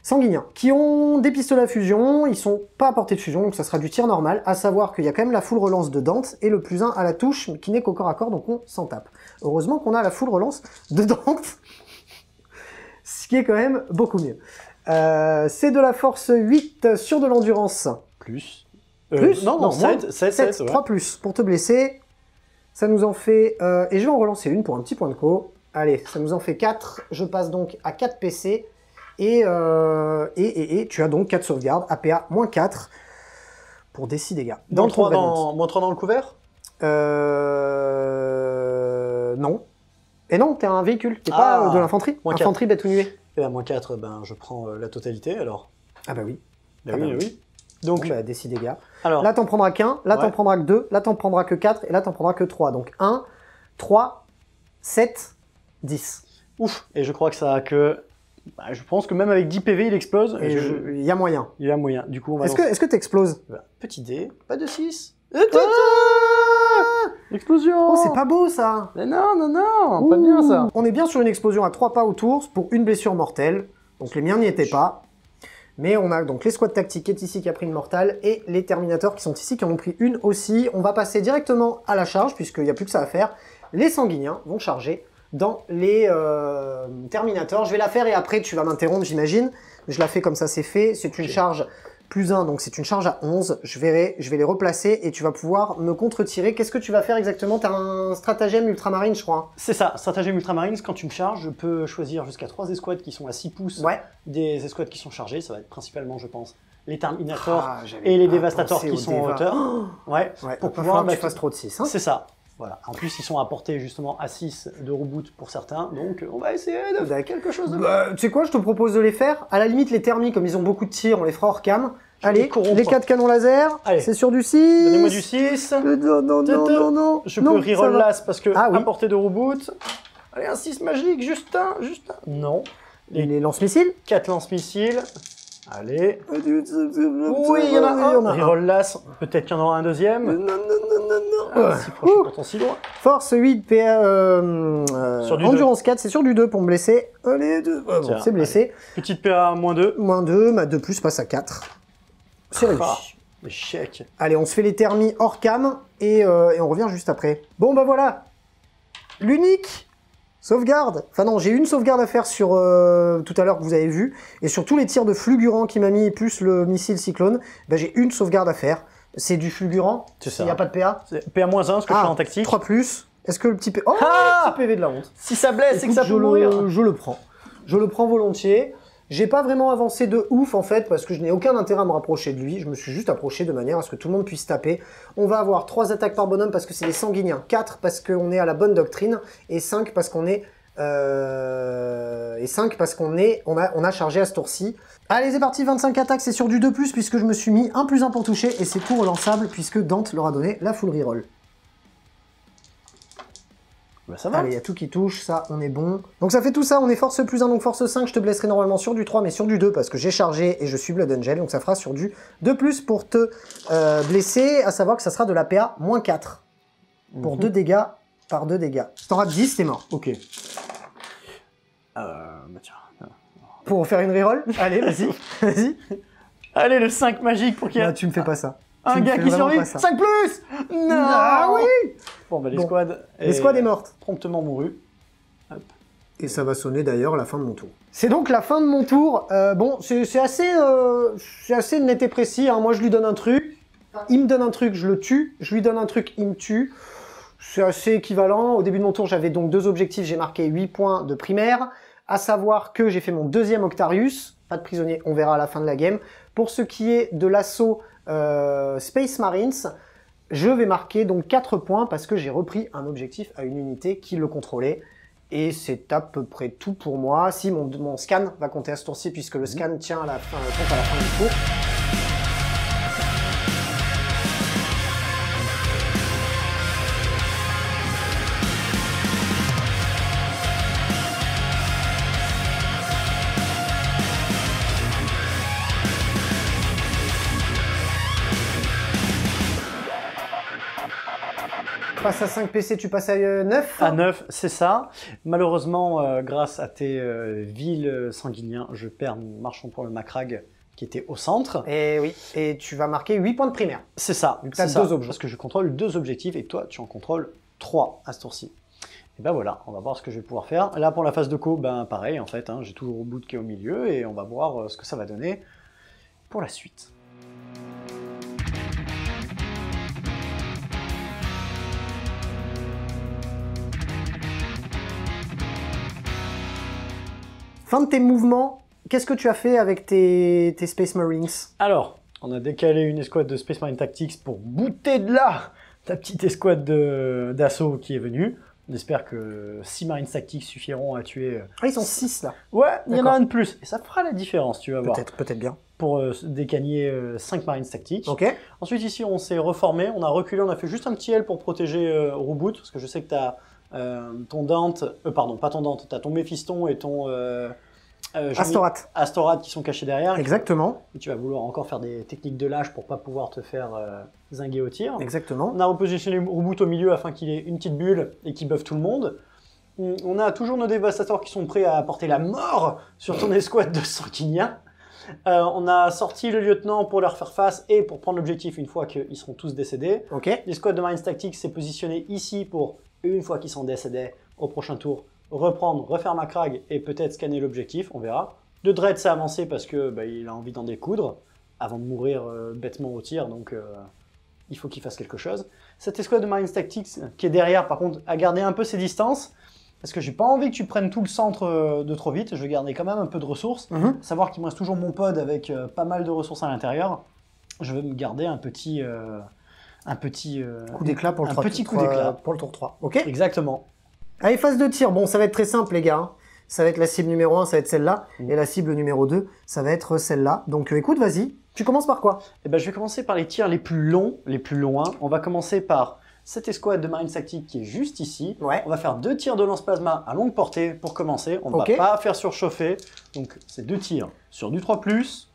Sanguiniens, qui ont des pistolets à fusion, ils sont pas à portée de fusion, donc ça sera du tir normal, à savoir qu'il y a quand même la full relance de Dante, et le +1 à la touche, qui n'est qu'au corps à corps, donc on s'en tape. Heureusement qu'on a la full relance de Dante, ce qui est quand même beaucoup mieux. C'est de la force 8 sur de l'endurance. Plus. Non, 7, 7, ouais. 3+, pour te blesser. Ça nous en fait... et je vais en relancer une pour un petit point de co. Allez, ça nous en fait 4. Je passe donc à 4 PC. Et tu as donc 4 sauvegardes. APA, -4 pour des 6 dégâts. Dans -3 dans le couvert. Non. Et non, t'es un véhicule. T'es pas de l'infanterie. Infanterie, bête ou nuée. Et à -4, ben, je prends la totalité, alors. Ah bah oui. Oui. Donc, bon, bah, des 6 dégâts. Alors, là, t'en prendras qu'un, là, t'en prendras que 2, là, t'en prendras que 4, et là, t'en prendras que 3. Donc 1, 3, 7, 10. Ouf. Et je crois que ça a que... Bah, je pense que même avec 10 PV, il explose. Et il y a moyen. Il y a moyen. Du coup, on va Est-ce que t'exploses? Petit dé, pas de 6. Ah Explosion. Oh, c'est pas beau, ça. Mais non, pas bien, ça. On est bien sur une explosion à 3 pas autour pour une blessure mortelle. Donc les miens n'y étaient pas. Mais on a donc les squads tactiques qui est ici qui a pris une mortale et les terminators qui sont ici qui en ont pris une aussi. On va passer directement à la charge puisqu'il n'y a plus que ça à faire. Les sanguiniens vont charger dans les terminators. Je vais la faire et après tu vas m'interrompre, j'imagine. Je la fais comme ça, c'est fait. C'est une charge +1, donc c'est une charge à 11. Je vais les replacer et tu vas pouvoir me contre-tirer. Qu'est-ce que tu vas faire exactement? Tu as un stratagème ultramarine, je crois. C'est ça, stratagème ultramarine. Quand tu me charges, je peux choisir jusqu'à 3 escouades qui sont à 6 pouces. Ouais. Des escouades qui sont chargées. Ça va être principalement, je pense, les terminators et les dévastators qui sont en hauteur. Ouais, pour pouvoir que tu fasses trop de 6. Hein. C'est ça. Voilà. En plus, ils sont à portée justement à 6 de reboot pour certains, donc on va essayer de faire quelque chose de... Tu sais quoi, je te propose de les faire. À la limite, les thermis, comme ils ont beaucoup de tirs, on les fera hors cam. Allez, les 4 canons laser, c'est sur du 6. Donnez-moi du 6. Non. Je peux reroll l'as parce que à oui. portée de reboot. Allez, un 6 magique, juste un. Non. Les lance-missiles. 4 lance-missiles. Allez. Oui, il y en a un. Reroll l'as, peut-être qu'il y en aura un deuxième. Non. Si proche, pourtant si loin. Force 8, PA, Endurance 4, c'est sur du 2 pour me blesser. Allez, 2. Bon, c'est blessé. Petite PA, -2. -2, ma 2+ passe à 4. C'est réussi. Échec. Allez, on se fait les thermis hors cam et on revient juste après. Bon, bah voilà. L'unique sauvegarde. Enfin non, j'ai une sauvegarde à faire sur tout à l'heure que vous avez vu. Et sur tous les tirs de fulgurant qui m'a mis, plus le missile cyclone, bah, j'ai une sauvegarde à faire. C'est du fulgurant. C'est ça. Il n'y a pas de PA. PA-1, parce que je suis en tactique. 3+. Est-ce que le petit PV... Oh, le petit PV de la honte. Si ça blesse, c'est que ça peut mourir. Je le prends. Je le prends volontiers. J'ai pas vraiment avancé de ouf en fait parce que je n'ai aucun intérêt à me rapprocher de lui. Je me suis juste approché de manière à ce que tout le monde puisse taper. On va avoir 3 attaques par bonhomme parce que c'est des sanguiniens, 4 parce qu'on est à la bonne doctrine et 5 parce qu'on est on a chargé à ce tour-ci. Allez, c'est parti, 25 attaques, c'est sur du 2+, puisque je me suis mis un +1 pour toucher et c'est tout relançable puisque Dante leur a donné la full reroll. Bah ça va. Allez, il y a tout qui touche, ça, on est bon. Donc ça fait tout ça, on est force +1, donc force 5, je te blesserai normalement sur du 3, mais sur du 2, parce que j'ai chargé et je suis Blood Angel, donc ça fera sur du 2+, pour te blesser, à savoir que ça sera de la PA -4. Pour 2 dégâts par 2 dégâts. Si t'en rates 10, t'es mort. Ok. Bah tiens. Pour faire une reroll. Allez, vas-y, vas-y. Allez, le 5 magique pour qu'il y ait... Tu me fais pas ça. Un gars qui survit. 5+. Non. Ah oui. Bon, bah l'escouade est morte. Promptement mourue. Hop. Et ça va sonner d'ailleurs la fin de mon tour. C'est donc la fin de mon tour. Bon, c'est assez net et précis. Hein. Moi, je lui donne un truc. Il me donne un truc, je le tue. Je lui donne un truc, il me tue. C'est assez équivalent. Au début de mon tour, j'avais donc 2 objectifs. J'ai marqué 8 points de primaire. À savoir que j'ai fait mon 2e Octarius. Pas de prisonnier, on verra à la fin de la game. Pour ce qui est de l'assaut Space Marines, je vais marquer donc 4 points parce que j'ai repris un objectif à une unité qui le contrôlait. Et c'est à peu près tout pour moi. Si mon scan va compter à ce tour-ci puisque le scan tient à la fin, compte à la fin du tour. passe à 5 PC, tu passes à 9. À 9, c'est ça. Malheureusement, grâce à tes villes sanguiniens, je perds mon marchand pour le Macrag qui était au centre. Et oui, et tu vas marquer 8 points de primaire. C'est ça. Vu que t'as c'est ça, deux objets. Parce que je contrôle 2 objectifs et toi, tu en contrôles 3 à ce tour-ci. Et ben voilà, on va voir ce que je vais pouvoir faire. Là, pour la phase de co, ben pareil, en fait, hein, j'ai toujours au bout qui est au milieu et on va voir ce que ça va donner pour la suite. Fin de tes mouvements, qu'est-ce que tu as fait avec tes Space Marines? Alors, on a décalé une escouade de Space Marine Tactics pour booter de là ta petite escouade d'assaut qui est venue. On espère que 6 Marines Tactics suffiront à tuer... Ah, ils sont 6 là. Ouais, il y en a D'accord. un de plus. Et ça fera la différence, tu vas voir. Peut-être bien. Pour décagner 5 Marines Tactics. Ok. Ensuite, ici, on s'est reformé. On a reculé, on a fait juste un petit L pour protéger Reboot. Parce que je sais que tu as ton Dante... pardon, pas ton Dante. Tu as ton Méphiston et ton... Astorat qui sont cachés derrière. Exactement. Et tu vas vouloir encore faire des techniques de lâche pour pas pouvoir te faire zinguer au tir. Exactement. On a repositionné Reboot au milieu afin qu'il ait une petite bulle et qu'il buffe tout le monde. On a toujours nos dévastateurs qui sont prêts à apporter la mort sur ton escouade de sanguiniens. On a sorti le lieutenant pour leur faire face et pour prendre l'objectif une fois qu'ils seront tous décédés. Ok. L'escouade de Marines Tactics s'est positionnée ici pour, une fois qu'ils sont décédés, au prochain tour, reprendre, refaire ma crag et peut-être scanner l'objectif, on verra. De Dread s'est avancé parce que il a envie d'en découdre avant de mourir bêtement au tir, donc il faut qu'il fasse quelque chose. Cette escouade de Marines Tactics qui est derrière, par contre, a gardé un peu ses distances, parce que j'ai pas envie que tu prennes tout le centre de trop vite, je vais garder quand même un peu de ressources. Savoir qu'il me reste toujours mon pod avec pas mal de ressources à l'intérieur, je vais me garder un petit coup d'éclat pour le pour le tour 3. Ok. Exactement. Allez, phase de tir. Bon, ça va être très simple, les gars. Hein. Ça va être la cible numéro 1, ça va être celle-là. Et la cible numéro 2, ça va être celle-là. Donc, écoute, vas-y. Tu commences par quoi? Eh ben, je vais commencer par les tirs les plus longs, les plus loin. On va commencer par cette escouade de Marines Tactics qui est juste ici. Ouais. On va faire 2 tirs de lance-plasma à longue portée pour commencer. On ne Ok. va pas faire surchauffer. Donc, c'est 2 tirs sur du 3+.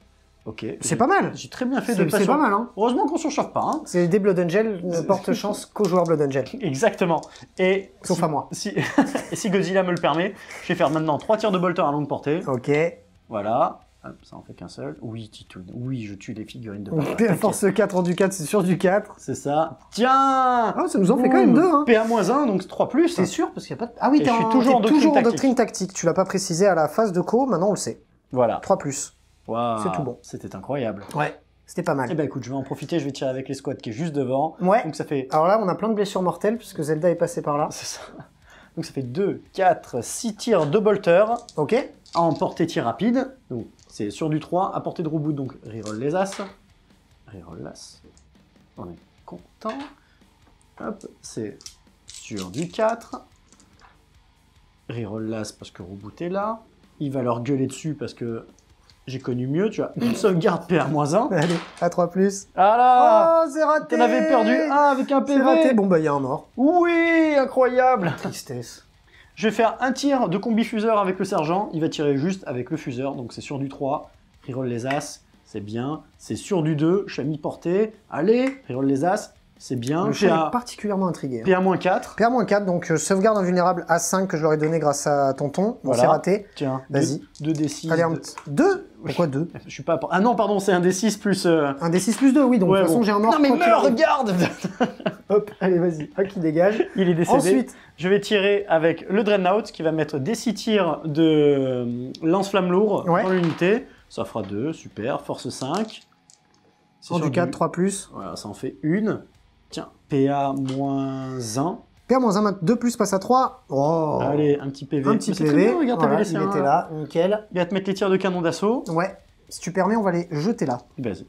Ok. C'est pas mal. J'ai très bien fait de C'est pas mal, hein. Heureusement qu'on surchauffe pas. Hein. C'est des Blood Angel ne portent chance qu'aux joueurs Blood Angel. Exactement. Et Sauf à moi. Et si Godzilla me le permet, je vais faire maintenant 3 tirs de bolter à longue portée. Ok. Voilà. Hop, ça en fait qu'un seul. Oui, Titoun. Oui, je tue les figurines de papa. PA force 4 en du 4, c'est sur du 4. C'est ça. Tiens. Ah, ça nous en fait quand même 2, hein. PA-1, donc 3+. C'est sûr, parce qu'il n'y a pas de... Ah oui, Et t'es je suis toujours en doctrine tactique. Tu l'as pas précisé à la phase de co, maintenant on le sait. Voilà. 3+. Wow. C'est tout bon. C'était incroyable. Ouais. C'était pas mal. Eh ben écoute, je vais en profiter, je vais tirer avec l'escouade qui est juste devant. Ouais. Donc ça fait... Alors là, on a plein de blessures mortelles, puisque Zelda est passé par là. C'est ça. Donc ça fait 2, 4, 6 tirs de bolter. Ok. En portée tir rapide. Donc c'est sur du 3, à portée de reboot, donc reroll les as. Reroll l'as. On est content. Hop, c'est sur du 4. Reroll l'as parce que reboot est là. Il va leur gueuler dessus parce que j'ai connu mieux, tu vois. Une sauvegarde PA-1. Allez, à 3+. Ah là. Oh, c'est raté. T'en avais perdu un avec un PV. C'est raté. Bon, bah, il y a un mort. Oui, incroyable. Tristesse. Je vais faire un tir de combi fuseur avec le sergent. Il va tirer juste avec le fuseur, donc c'est sur du 3. Reroll les as, c'est bien. C'est sur du 2, je suis à mi-portée. Allez, reroll les as, c'est bien. Le chat est particulièrement intrigué. PA-4. PA-4, donc sauvegarde invulnérable A5 que je leur ai donné grâce à tonton. Bon, Voilà. c'est raté. Tiens, Vas-y. 2d6. Allez, 2 Pourquoi 2? Je suis pas... Ah non, pardon, c'est un d6 plus... Un D6 plus 2, oui, donc Ouais, de toute façon bon. j'ai un mort. Non mais quoi qu'il meurs, arrive. regarde. Hop, allez, vas-y. Hop, qui dégage. Il est décédé. Ensuite, Je vais tirer avec le Dreadnought qui va mettre des 6 tirs de lance-flamme lourd Ouais. dans l'unité. Ça fera 2, super. Force 5. C'est en sur du 4, 3+. Voilà, ça en fait une. Tiens, PA-1. PA-1, 2 plus passe à 3. Oh. Allez, un petit PV. Un petit Mais c'est très PV. bien, regarde, Voilà, t'avais laissé il un. était là, nickel. Il va te mettre les tirs de canon d'assaut. Ouais. Si tu permets, on va les jeter là. Vas-y.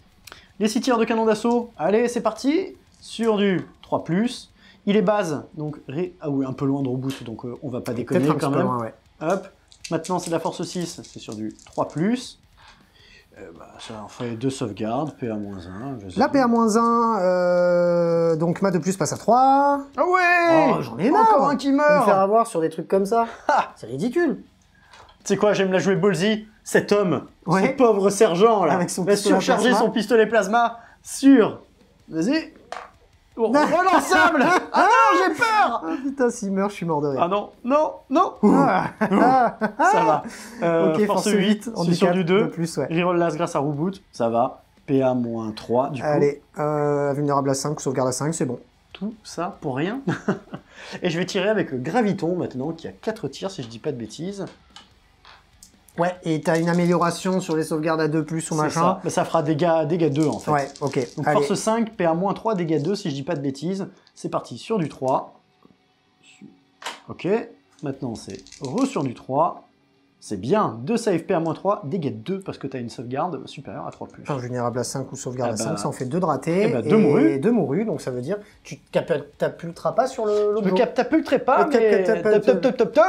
Les 6 tirs de canon d'assaut. Allez, c'est parti. Sur du 3+. Il est base, donc ah oui, un peu loin de reboot, donc on va pas déconner Peut-être un quand petit peu même. loin, ouais. Hop. Maintenant, c'est la force 6, c'est sur du 3+. Ça en fait 2 sauvegardes, PA-1. Là, PA-1, donc ma 2 plus passe à 3. Ah ouais. Oh, j'en ai marre. Encore un qui Me meurt. faire avoir sur des trucs comme ça. Ah. C'est ridicule. Tu sais quoi, j'aime la jouer ballsy. Cet homme, Ouais. ce pauvre sergent là, Avec son va pistolet surcharger plasma. son pistolet plasma sur... Vas-y. Oh, relançable. Ah non, j'ai peur. Ah putain, s'il meurt, je suis mort de rire. Ah non, non, non. Ça va. Ok, force force 8, c'est sur du 2. de plus, ouais. Reroll l'as grâce à reboot, ça va. PA-3 du coup. Allez, vulnérable à 5, sauvegarde à 5, c'est bon. Tout ça pour rien. Et je vais tirer avec le graviton maintenant, qui a 4 tirs si je dis pas de bêtises. Ouais, et t'as une amélioration sur les sauvegardes à 2 plus ou machin. Ça. Mais ça fera dégâts 2 en fait. Ouais, ok. Donc allez. force 5, PA-3, dégâts 2 si je dis pas de bêtises. C'est parti sur du 3. Ok, maintenant c'est sur du 3. C'est bien, 2 save PA-3, dégâts 2 parce que tu as une sauvegarde supérieure à 3+. Enfin, vulnérable à 5 ou sauvegarde Ah à bah, 5, ça en fait 2 de ratés. bah, 2 mourus. Et 2 mourus, donc ça veut dire tu t'apulteras pas sur l'autre Le jour. catapulterai pas,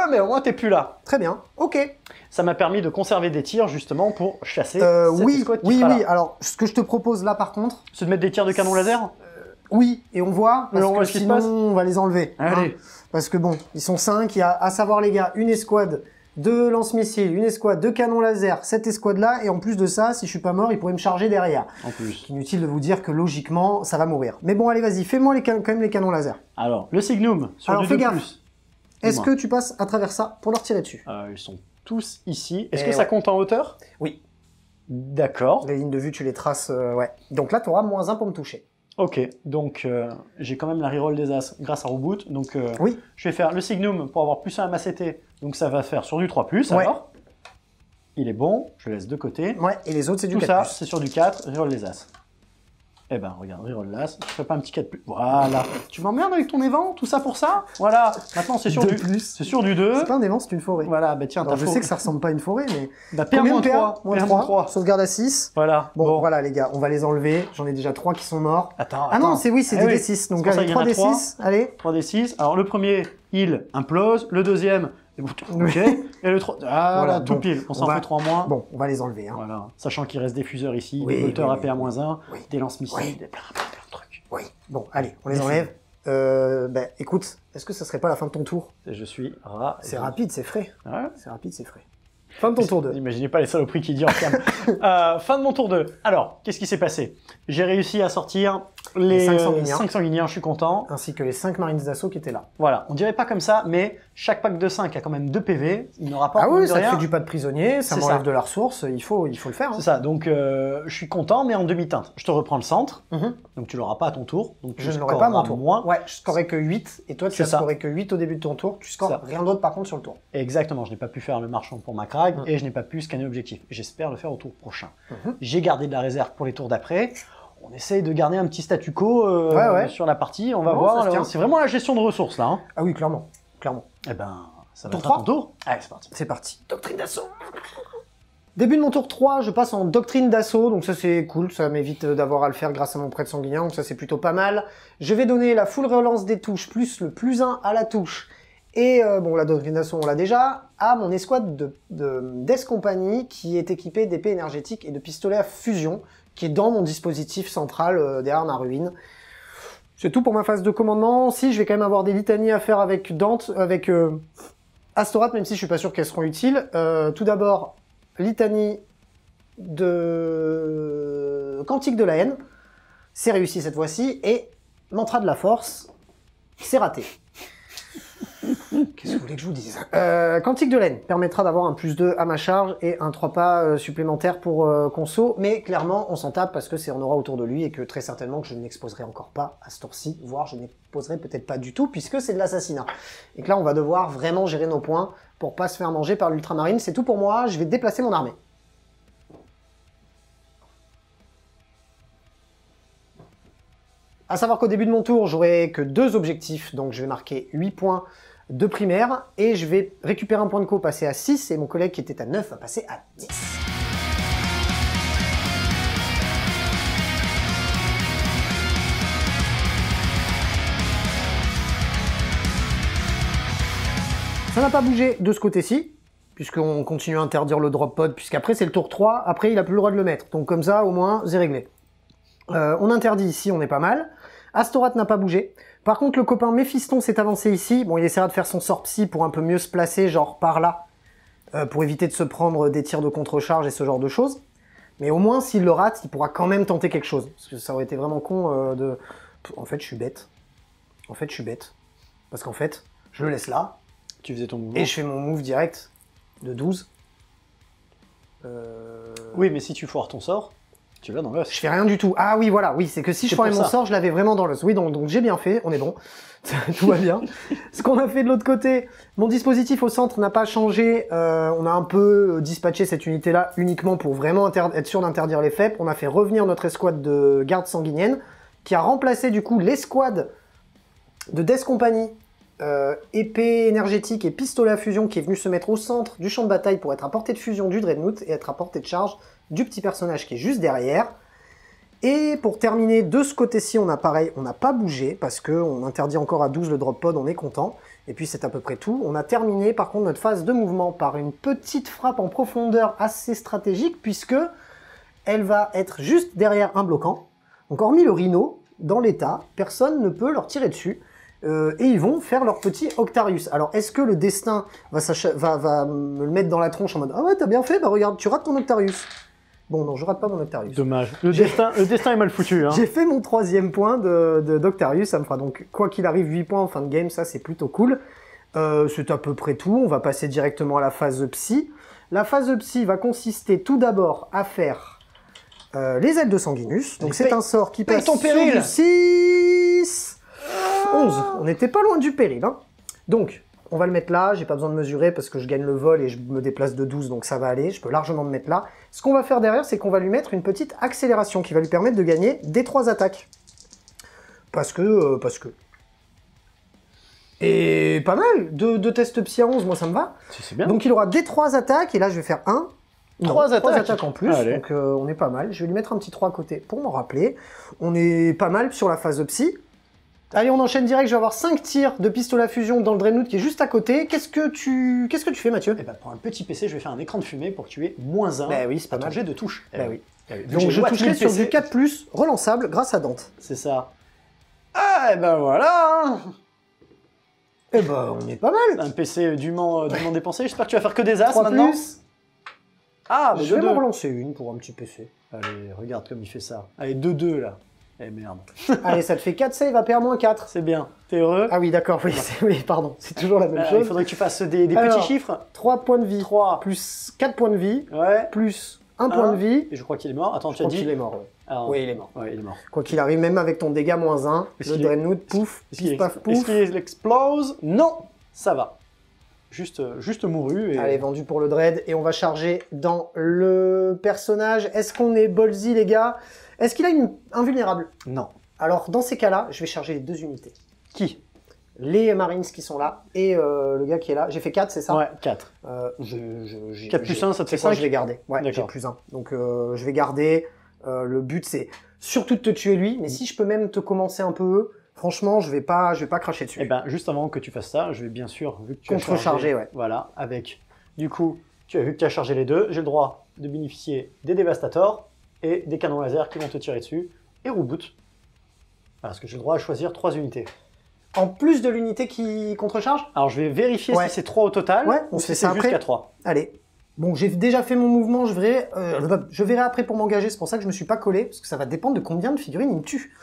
mais au moins t'es plus là. Très bien, ok. Ça m'a permis de conserver des tirs justement pour chasser cette oui, escouade qui oui, sera oui. là. Alors, ce que je te propose là par contre... C'est de mettre des tirs de canon laser. Oui, et on voit, parce on voit que ce qui se sinon passe. on va les enlever. Allez. Parce que bon, ils sont 5, il y a à savoir les gars, une escouade de lance-missiles, une escouade de canons laser, cette escouade-là, et en plus de ça, si je suis pas mort, ils pourraient me charger derrière. En plus. Inutile de vous dire que logiquement, ça va mourir. Mais bon, allez, vas-y, fais-moi quand même les canons laser. Alors, le Signum sur Alors, du fais 2+. gaffe. Est-ce que tu passes à travers ça pour leur tirer dessus? Ils sont tous ici. Est-ce Et que ça compte en hauteur? Oui. D'accord. Les lignes de vue, tu les traces, ouais. Donc là, tu auras -1 pour me toucher. Ok, donc j'ai quand même la reroll des As grâce à Reboot. Donc Oui. je vais faire le Signum pour avoir +1 à ma CT. Donc ça va faire sur du 3+, Ouais. alors. Il est bon, je le laisse de côté. Ouais, et les autres, c'est du Tout 4+. ça, c'est sur du 4, reroll les As. Eh ben, regarde, reroll l'As, je fais pas un petit 4+. Voilà. Tu m'emmerdes avec ton évent, tout ça pour ça? Voilà. Maintenant, c'est sur, Deux du... plus. c'est sur du 2. C'est pas un évent, c'est une forêt. Voilà, bah tiens, Alors, t'as je faux. sais que ça ressemble pas à une forêt, mais... Bah, Combien de PA-3. -3. Sauvegarde à 6. Voilà. Bon, voilà, les gars, on va les enlever. J'en ai déjà 3 qui sont morts. Attends, Ah non, attends. c'est Eh des oui. D6. Donc, pour ça allez, qu'il y en a 3 D6. Allez. 3d6. Alors, le premier, il implose. Le deuxième, ok. Et le 3... Ah, Voilà, voilà, tout bon. pile. On s'en On va- fait 3 en moins. Bon, on va les enlever. Hein. Voilà. Sachant qu'il reste des fuseurs ici, Oui, des moteurs oui, à PA-1, oui. des lance-missiles, Oui. des plein de trucs. Oui. Bon, allez, on les Des enlève. Ben, écoute, est-ce que ça serait pas la fin de ton tour? Et je suis rat. C'est rapide, c'est frais. Ouais. C'est rapide, c'est frais. Fin de ton tour 2. N'imaginez pas les saloperies qu'il dit en cam. Fin de mon tour 2. Alors, qu'est-ce qui s'est passé? J'ai réussi à sortir les 5 sanguiniens. 5 sanguiniens, je suis content. Ainsi que les 5 marines d'assaut qui étaient là. Voilà, on dirait pas comme ça, mais chaque pack de 5 a quand même 2 PV. Il ne rapporte Ah mine oui, de ça te rien. fait du pas de prisonnier, ça C'est m'enlève ça. de la ressource, il faut le faire. Hein. C'est ça, donc je suis content, mais en demi-teinte. Je te reprends le centre, Mhm. donc tu l'auras pas à ton tour. Donc tu Je ne l'aurai pas à mon scoreras tour. moins. Ouais, je scorerai que 8, et toi tu C'est as ça. scoré que 8 au début de ton tour. Tu scores Ça. rien d'autre par contre sur le tour. Exactement, je n'ai pas pu faire le marchand pour ma crag Mhm. et je n'ai pas pu scanner objectif. J'espère le faire au tour prochain. Mhm. J'ai gardé de la réserve pour les tours d'après. On essaye de garder un petit statu quo Ouais. sur la partie. On va Non, voir. ça se tient. C'est vraiment la gestion de ressources là. Hein. Ah oui, clairement. Clairement. Eh ben, ça va Tour être à 3. ton tour. Allez, c'est parti. C'est parti. Doctrine d'assaut. Début de mon tour 3, je passe en doctrine d'assaut, donc ça c'est cool, ça m'évite d'avoir à le faire grâce à mon prêtre sanguinien, donc ça c'est plutôt pas mal. Je vais donner la full relance des touches, plus le +1 à la touche, et bon la doctrine d'assaut on l'a déjà, à mon escouade d'escompagnie qui est équipée d'épées énergétiques et de pistolets à fusion, qui est dans mon dispositif central derrière ma ruine. C'est tout pour ma phase de commandement. Si, je vais quand même avoir des litanies à faire avec Dante, avec Astorath, même si je suis pas sûr qu'elles seront utiles. Tout d'abord, litanie de Cantique de la haine. C'est réussi cette fois-ci. Et mantra de la force, c'est raté. Qu'est-ce que vous voulez que je vous dise? Cantique de la haine permettra d'avoir un +2 à ma charge et un 3 pas supplémentaire pour conso, mais clairement on s'en tape parce que c'est en aura autour de lui et que très certainement que je ne m'exposerai encore pas à ce tour-ci, voire je n'exposerai peut-être pas du tout puisque c'est de l'assassinat. Et que là on va devoir vraiment gérer nos points pour pas se faire manger par l'ultramarine. C'est tout pour moi, je vais déplacer mon armée. À savoir qu'au début de mon tour, j'aurai que 2 objectifs, donc je vais marquer 8 points de primaire, et je vais récupérer un point de co, passer à 6, et mon collègue qui était à 9 va passer à 10. Ça n'a pas bougé de ce côté-ci, puisqu'on continue à interdire le drop pod, puisqu'après c'est le tour 3, après il a plus le droit de le mettre, donc comme ça au moins c'est réglé. On interdit ici, on est pas mal. Astorath n'a pas bougé. Par contre, le copain Méphiston s'est avancé ici. Bon, il essaiera de faire son sort psy pour un peu mieux se placer, genre par là, pour éviter de se prendre des tirs de contre-charge et ce genre de choses. Mais au moins, s'il le rate, il pourra quand même tenter quelque chose. Parce que ça aurait été vraiment con En fait, je suis bête. Parce qu'en fait, je le laisse là. Tu faisais ton mouvement. Et je fais mon move direct de 12. Oui, mais si tu foires ton sort, tu vas dans l'os. Je fais rien du tout. Ah oui, voilà, oui, c'est que si je foirais mon sort, je l'avais vraiment dans l'os. Oui, donc j'ai bien fait, on est bon. Tout va bien. Ce qu'on a fait de l'autre côté, mon dispositif au centre n'a pas changé. On a un peu dispatché cette unité-là uniquement pour vraiment être sûr d'interdire les FEP. On a fait revenir notre escouade de garde sanguinienne qui a remplacé du coup l'escouade de Death Company, épée énergétique et pistolet à fusion qui est venu se mettre au centre du champ de bataille pour être à portée de fusion du Dreadnought et être à portée de charge du petit personnage qui est juste derrière. Et pour terminer, de ce côté-ci, on a pareil, on n'a pas bougé parce qu'on interdit encore à 12 le drop pod, on est content. Et puis c'est à peu près tout. On a terminé par contre notre phase de mouvement par une petite frappe en profondeur assez stratégique puisque elle va être juste derrière un bloquant. Donc hormis le Rhino, dans l'état, personne ne peut leur tirer dessus. Et ils vont faire leur petit Octarius. Alors, est-ce que le destin va me le mettre dans la tronche en mode « Ah ouais, t'as bien fait, bah regarde, tu rates ton Octarius ». Bon, non, je rate pas mon Octarius. Dommage. Le destin est mal foutu. Hein. J'ai fait mon 3e point d'Octarius, ça me fera donc, quoi qu'il arrive, 8 points en fin de game, ça c'est plutôt cool. C'est à peu près tout, on va passer directement à la phase Psy. La phase Psy va consister tout d'abord à faire les ailes de Sanguinus. Donc c'est un sort qui passe ton péril. sur du 6... 11, on n'était pas loin du péril. Hein. Donc, on va le mettre là, j'ai pas besoin de mesurer parce que je gagne le vol et je me déplace de 12, donc ça va aller, je peux largement me mettre là. Ce qu'on va faire derrière, c'est qu'on va lui mettre une petite accélération qui va lui permettre de gagner des 3 attaques. Parce que... Et pas mal, de tests psy à 11, moi ça me va. C'est bien. Donc il aura des 3 attaques, et là je vais faire 3 attaques en plus, allez. donc on est pas mal. Je vais lui mettre un petit 3 à côté pour m'en rappeler. On est pas mal sur la phase psy. Allez, on enchaîne direct, je vais avoir 5 tirs de pistolet à fusion dans le Dreadnought qui est juste à côté. Qu'est-ce que tu fais, Mathieu? Eh ben, pour un petit PC, je vais faire un écran de fumée pour que tu aies -1 bah oui, c'est pas mal. jet de touche. Bah oui. Donc je toucherai sur du 4+, relançable, grâce à Dante. C'est ça. Ah, et ben voilà. Eh ben, on est pas mal. Un PC dûment dépensé. J'espère que tu vas faire que des as 3+. maintenant. Ah, mais Je vais 2-2. m'en relancer une pour un petit PC. Allez, regarde comme il fait ça. Allez, 2-2 là. Eh merde. Allez, ça te fait 4 save à PA-4. C'est bien. T'es heureux? Ah oui, d'accord, oui, oui, pardon. C'est toujours la même Il chose. faudrait que tu fasses des Alors, petits chiffres. 3 points de vie, 3. plus 4 points de vie, Ouais. plus 1 point de vie. Et je crois qu'il est mort. Attends, Je tu as crois dit. qu'il est mort, ouais. Alors, Oui, il est mort. Ouais, il est mort. Quoi qu'il arrive, même avec ton dégât -1, Est-ce le qu'il est- Dreadnought, pouf, pif, paf, Est-ce pouf. qu'il explose? Non, ça va. Juste mouru. Et... Allez, vendu pour le Dread, et on va charger dans le personnage. Est-ce qu'on est ballsy, les gars? Est-ce qu'il a une invulnérable? Non. Alors, dans ces cas-là, je vais charger les 2 unités. Qui? Les Marines qui sont là, et le gars qui est là. J'ai fait 4, c'est ça? Ouais, 4. 4 plus 1, ça te fait C'est quoi, 5? je vais garder. Ouais, j'ai D'accord. plus 1. Donc, je vais garder. Le but, c'est surtout de te tuer lui, mais si je peux même te commencer un peu, franchement, je vais pas cracher dessus. Eh ben, juste avant que tu fasses ça, je vais bien sûr, vu que tu as Contrecharger, ouais. Voilà, avec, du coup, tu as vu que tu as chargé les deux, j'ai le droit de bénéficier des Devastators et des canons laser qui vont te tirer dessus, et Reboot, parce que j'ai le droit à choisir 3 unités. En plus de l'unité qui contrecharge? Alors, je vais vérifier Ouais. si c'est 3 au total, Ouais, on ou se fait si ça c'est après. jusqu'à 3. Allez. Bon, j'ai déjà fait mon mouvement, je verrai après pour m'engager, c'est pour ça que je me suis pas collé, parce que ça va dépendre de combien de figurines il me tue.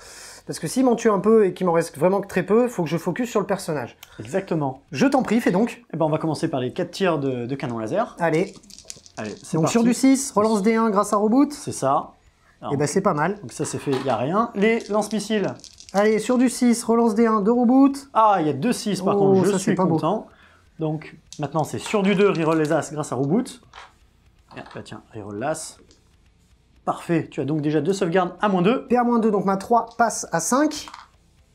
Parce que s'il m'en tue un peu et qu'il m'en reste vraiment que très peu, il faut que je focus sur le personnage. Exactement. Je t'en prie, fais donc. Eh ben, on va commencer par les 4 tirs de canon laser. Allez. Allez, c'est Donc parti. sur du 6, relance D1 grâce à Reboot. C'est ça. Alors, Et ben c'est pas mal. donc ça, c'est fait, il n'y a rien. Les lance-missiles. Allez, sur du 6, relance D1 de Reboot. Ah, il y a 2 6 par Oh, contre, je ça, suis c'est pas beau. content. Donc, maintenant, c'est sur du 2, reroll les as grâce à Reboot. Ah, bah tiens, reroll l'as. Parfait, tu as donc déjà 2 sauvegardes à -2. PA-2, donc ma 3 passe à 5.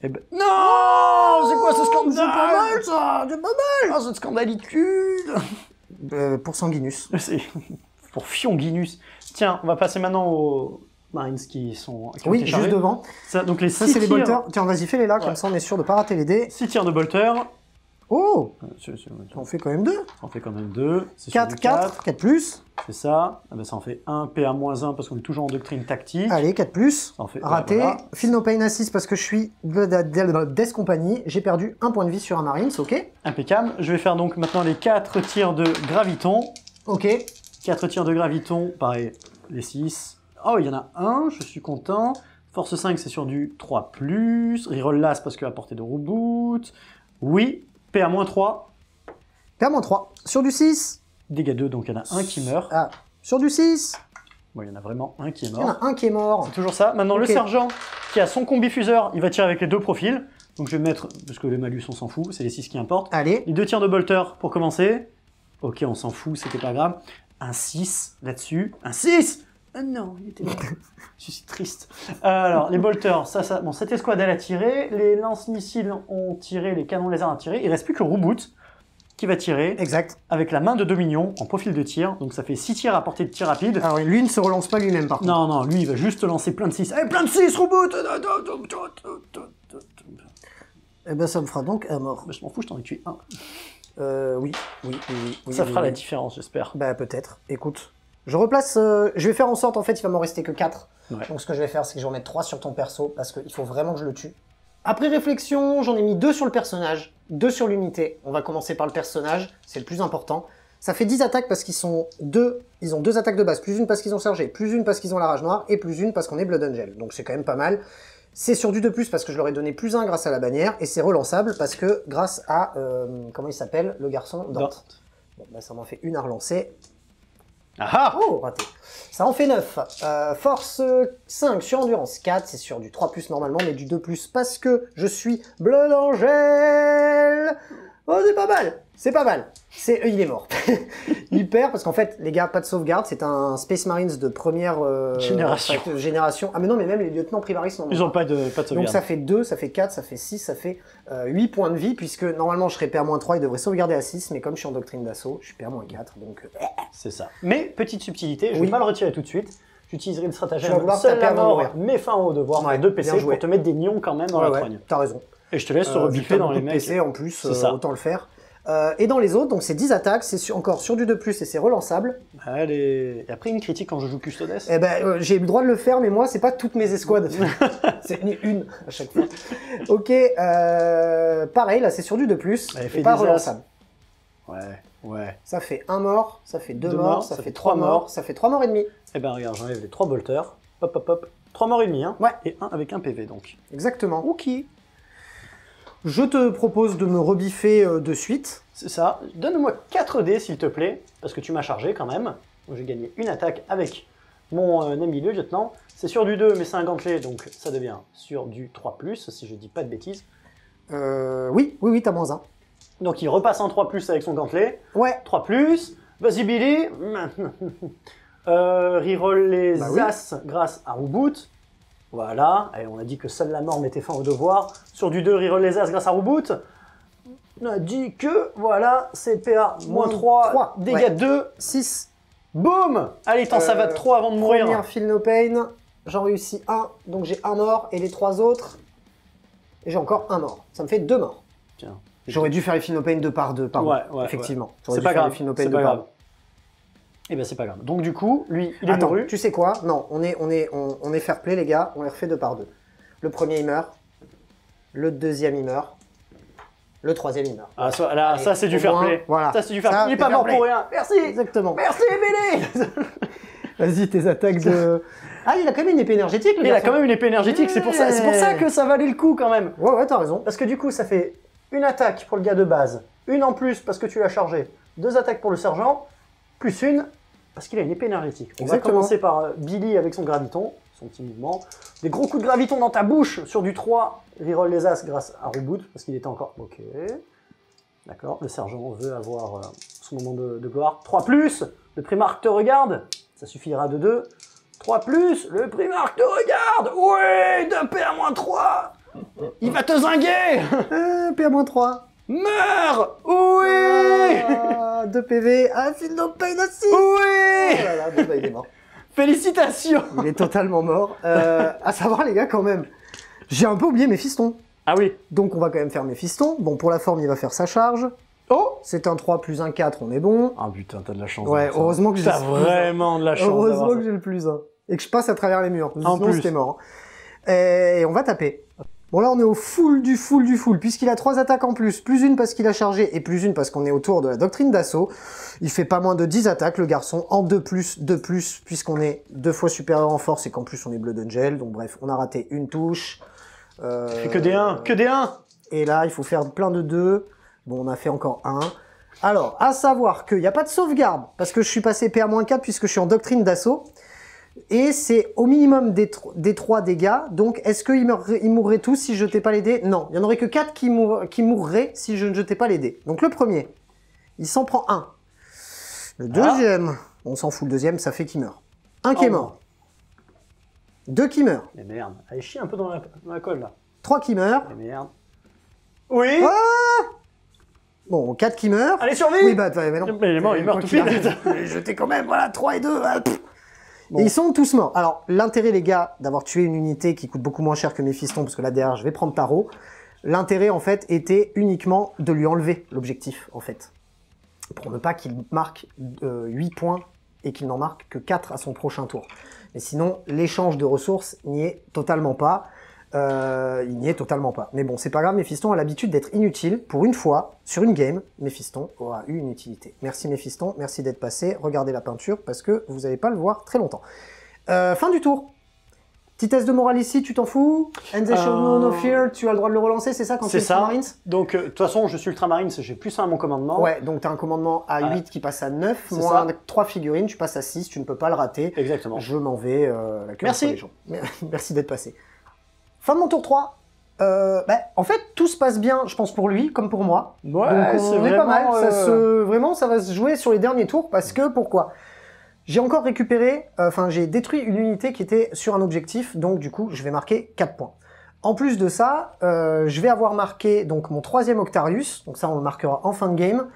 Eh ben... Non, c'est quoi ce scandale? C'est pas mal ça, c'est pas mal. Ah, cette scandalitude. Pour Sanguinus. C'est pour Fionginus. Tiens, on va passer maintenant aux Marines qui ont Oui, été juste chargés. devant. Ça, donc les Ça 6 c'est les tirs, bolters. Tiens, vas-y, fais-les là, comme Ouais. ça on est sûr de pas rater les dés. 6 tirs de bolter. Oh, Ça on fait quand même 2. en fait quand même 2. 4, 4, 4 plus. C'est ça. Ah ben, ça en fait 1 PA-1 parce qu'on est toujours en doctrine tactique. Allez, 4 plus. Ça en fait Raté. voilà. Feel no pain à 6 parce que je suis de Death Company. J'ai perdu 1 point de vie sur un Marines, ok. Impeccable. Je vais faire donc maintenant les 4 tirs de graviton. Ok. 4 tirs de graviton, pareil, les 6. Oh, il y en a un, je suis content. Force 5, c'est sur du 3+. Reroll l'As parce que à portée de reboot. Oui. PA-3. PA-3. Sur du 6. Dégâts 2, donc il y en a un qui meurt. Ah, sur du 6. Bon, il y en a vraiment un qui est Il y en mort. a un qui est mort. C'est toujours ça. Maintenant, Ok. le sergent qui a son combifuseur, il va tirer avec les 2 profils. Donc je vais mettre, parce que les malus, on s'en fout, c'est les 6 qui importent. Allez. Les 2 tirs de bolter pour commencer. Ok, on s'en fout, c'était pas grave. Un 6 là-dessus. Un 6. Ah non, il était mort. Je suis triste. Alors, les bolters, bon, cette escouade, elle a tiré. Les lance-missiles ont tiré, les canons laser ont tiré. Il reste plus que Reboot qui va tirer Exact. avec la main de Dominion en profil de tir. Donc ça fait 6 tirs à portée de tir rapide. Alors lui ne se relance pas lui-même par contre. Non, non, lui, il va juste lancer plein de 6. Allez, plein de 6, Reboot. Eh ben ça me fera donc un mort. Bah, je m'en fous, je t'en ai tué un. Oui. Ça fera oui. la différence, j'espère. Bah peut-être. Écoute. Je replace... je vais faire en sorte, en fait, il va m'en rester que 4. Ouais. Donc ce que je vais faire, c'est que je vais en mettre 3 sur ton perso, parce qu'il faut vraiment que je le tue. Après réflexion, j'en ai mis 2 sur le personnage, 2 sur l'unité. On va commencer par le personnage, c'est le plus important. Ça fait 10 attaques parce qu'ils sont 2, ils ont 2 attaques de base, plus une parce qu'ils ont chargé, plus une parce qu'ils ont la rage noire, et plus une parce qu'on est Blood Angel. Donc c'est quand même pas mal. C'est sur du 2+, parce que je leur ai donné plus 1 grâce à la bannière, et c'est relançable parce que grâce à, comment il s'appelle, le garçon Dante. Bon, bah ça m'en fait une à relancer. Ah Oh, raté. Ça en fait 9. Force 5 sur endurance 4, c'est sur du 3+, normalement, mais du 2+, parce que je suis Blood Angel. Oh, c'est pas mal. C'est pas mal. Il est mort. Il perd, parce qu'en fait, les gars, pas de sauvegarde, c'est un Space Marines de première génération. Ah mais non, mais même les lieutenants primaris n'en ont Ils pas. n'ont pas de sauvegarde. Donc ça fait 2, ça fait 4, ça fait 6, ça fait 8 points de vie, puisque normalement je serais PA-3, il devrait sauvegarder à 6, mais comme je suis en doctrine d'assaut, je suis PA-4, donc... C'est ça. Mais, petite subtilité, je Oui. vais pas le retirer tout de suite. J'utiliserai le Tu vas stratagème vouloir seul taper la avant de mort, mourir. mais fin au devoir, Ouais, 2 PC bien joué. pour te mettre des nions quand même dans la trogne. T'as raison. Et je te laisse te rebiffer dans les mecs. PC en plus, C'est ça. autant le faire. Et dans les autres, donc c'est 10 attaques, c'est encore sur du 2+, et c'est relançable. Allez. Et après une critique quand je joue Custodes. Eh ben, j'ai le droit de le faire, mais moi, c'est pas toutes mes escouades. C'est une à chaque fois. Ok, pareil, là, c'est sur du 2+, Elle et fait pas des relançable. Ouais. Ça fait 1 mort, ça fait 2 Deux morts, morts, ça ça fait fait 3 trois morts, morts. ça fait 3 morts et demi. Eh ben regarde, j'enlève les 3 bolters. Hop, hop, hop. 3 morts et demi, hein. Ouais. Et un avec un PV, donc. Exactement. Ok. Je te propose de me rebiffer de suite. C'est ça. Donne-moi 4 dés, s'il te plaît, parce que tu m'as chargé quand même. Donc j'ai gagné une attaque avec mon ami le lieutenant. C'est sur du 2, mais c'est un gantelet, donc ça devient sur du 3+, si je dis pas de bêtises. Oui, t'as -1. Donc il repasse en 3+, avec son gantelet. Ouais. 3+, vas-y Billy. Reroll les Bah oui. As grâce à Reboot. Voilà, et on a dit que seule la mort mettait fin au devoir. Sur du 2, reroll les As grâce à Reboot. On a dit que, voilà, c'est PA -3, 3, dégâts ouais. 2, 6. boum. Allez, t'en savate 3 avant de mourir. Première feel no pain. J'en réussis 1, donc j'ai 1 mort, et les 3 autres, et j'ai encore 1 mort. Ça me fait 2 morts. Tiens. J'aurais dû faire les feel no pain 2 par 2, pardon. Ouais, Effectivement. C'est pas grave, c'est pas deux par grave. deux. Eh ben c'est pas grave. Donc du coup, lui, il est Attends, mouru. tu sais quoi? Non, on est fair play, les gars. On les refait 2 par 2. Le premier, il meurt. Le deuxième, il meurt. Le troisième, il meurt. Ah, là, Allez, ça c'est du au fair moins, play. voilà. Ça c'est du fair Ça, play. Il est c'est pas fair mort play. pour rien. Merci. Exactement. Merci Billy. Vas-y, tes attaques de... Ah, il a quand même une épée énergétique, le Il a garçon. quand même une épée énergétique, c'est pour ça que ça valait le coup quand même. Ouais, t'as raison. Parce que du coup, ça fait une attaque pour le gars de base, une en plus parce que tu l'as chargé, 2 attaques pour le sergent, plus une parce qu'il a une épée énergétique. On va Exactement. commencer par Billy avec son graviton, son petit mouvement. Des gros coups de graviton dans ta bouche sur du 3, reroll les As grâce à Reboot, parce qu'il était encore... Ok. D'accord, le sergent veut avoir son moment de gloire. 3+, le primarque te regarde, ça suffira de 2. 3+, le primarque te regarde. Oui, de PA-3. Il va te zinguer. PA-3. Meurs. Oui. 2 PV. Ah, feel no pain aussi. Oui. Oh là là, bon, bah, il est mort. Félicitations. Il est totalement mort. À savoir, les gars, quand même, j'ai un peu oublié mes fistons. Ah oui. Donc, on va quand même faire mes fistons. Bon, pour la forme, il va faire sa charge. Oh, c'est un 3 plus un 4, on est bon. Ah putain, t'as de la chance. Ouais, heureusement que j'ai T'as vraiment de la chance. Heureusement d'avoir que j'ai le plus 1. Et que je passe à travers les murs. En Sinon, plus. c'était mort. Et on va taper. Bon là on est au full du full, puisqu'il a 3 attaques en plus une parce qu'il a chargé et plus une parce qu'on est autour de la doctrine d'assaut. Il fait pas moins de 10 attaques le garçon, en 2+, puisqu'on est 2 fois supérieur en force et qu'en plus on est Blood Angel, donc bref, on a raté une touche. Que des 1, que des 1. Et là il faut faire plein de 2, bon on a fait encore 1. Alors, à savoir qu'il n'y a pas de sauvegarde, parce que je suis passé PA-4 puisque je suis en doctrine d'assaut. Et c'est au minimum des 3 dégâts, donc est-ce qu'ils mourraient tous si je jetais pas les dés? Non, il n'y en aurait que 4 qui mourraient si je ne jetais pas les dés. Donc le premier, il s'en prend 1. Le deuxième, on s'en fout, le deuxième, ça fait qu'il meurt. Un qui est mort. 2 qui meurent. Mais merde, allez chier un peu dans la colle là. 3 qui meurent. Mais merde. Oui. Bon, 4 qui meurent. Allez, survie. Oui, bah non. Mais il est mort, il meurt tout de suite. Jeté quand même, voilà, 3 et 2. Bon. Et ils sont tous morts. Alors, l'intérêt, les gars, d'avoir tué une unité qui coûte beaucoup moins cher que Méphiston, parce que là, derrière, je vais prendre Tarot, l'intérêt, en fait, était uniquement de lui enlever l'objectif, en fait. Pour ne pas qu'il marque 8 points et qu'il n'en marque que 4 à son prochain tour. Mais sinon, l'échange de ressources n'y est totalement pas. Il n'y est totalement pas. Mais bon, c'est pas grave, Méphiston a l'habitude d'être inutile. Pour une fois, sur une game, Méphiston aura eu une utilité. Merci Méphiston, merci d'être passé. Regardez la peinture, parce que vous n'allez pas le voir très longtemps. Fin du tour. Petit test de morale ici, tu t'en fous? And they show no fear, tu as le droit de le relancer, c'est ça quand tu es Ultramarines? Donc, de toute façon, je suis Ultramarines, j'ai plus 1 à mon commandement. Ouais, donc tu as un commandement à 8 qui passe à 9, moins 3 figurines, tu passes à 6, tu ne peux pas le rater. Exactement. Je m'en vais la queue entre les gens. Merci d'être passé. Fin de mon tour 3. En fait, tout se passe bien, je pense, pour lui, comme pour moi. Ouais, donc on est pas mal. Vraiment, ça va se jouer sur les derniers tours, parce que, pourquoi? J'ai encore récupéré, j'ai détruit une unité qui était sur un objectif, donc du coup, je vais marquer 4 points. En plus de ça, je vais avoir marqué donc mon 3e Octarius, donc ça, on le marquera en fin de game.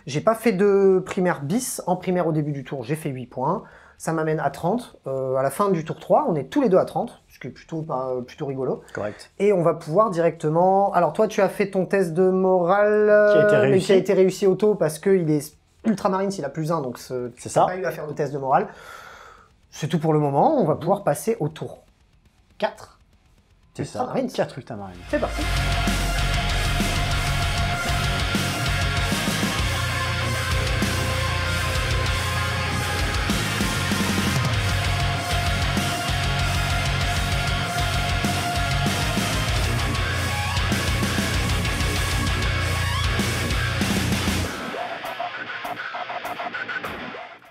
J'ai pas fait de primaire bis, en primaire au début du tour, j'ai fait 8 points. Ça m'amène à 30. À la fin du tour 3, on est tous les deux à 30, ce qui est plutôt rigolo. Correct. Et on va pouvoir directement... Alors toi, tu as fait ton test de morale, mais qui a été réussi auto parce qu'il est Ultramarines, il a +1, donc c'est ça. Pas eu à faire de test de morale. C'est tout pour le moment. On va pouvoir passer au tour 4. C'est ça. 4 Ultramarines. C'est parti.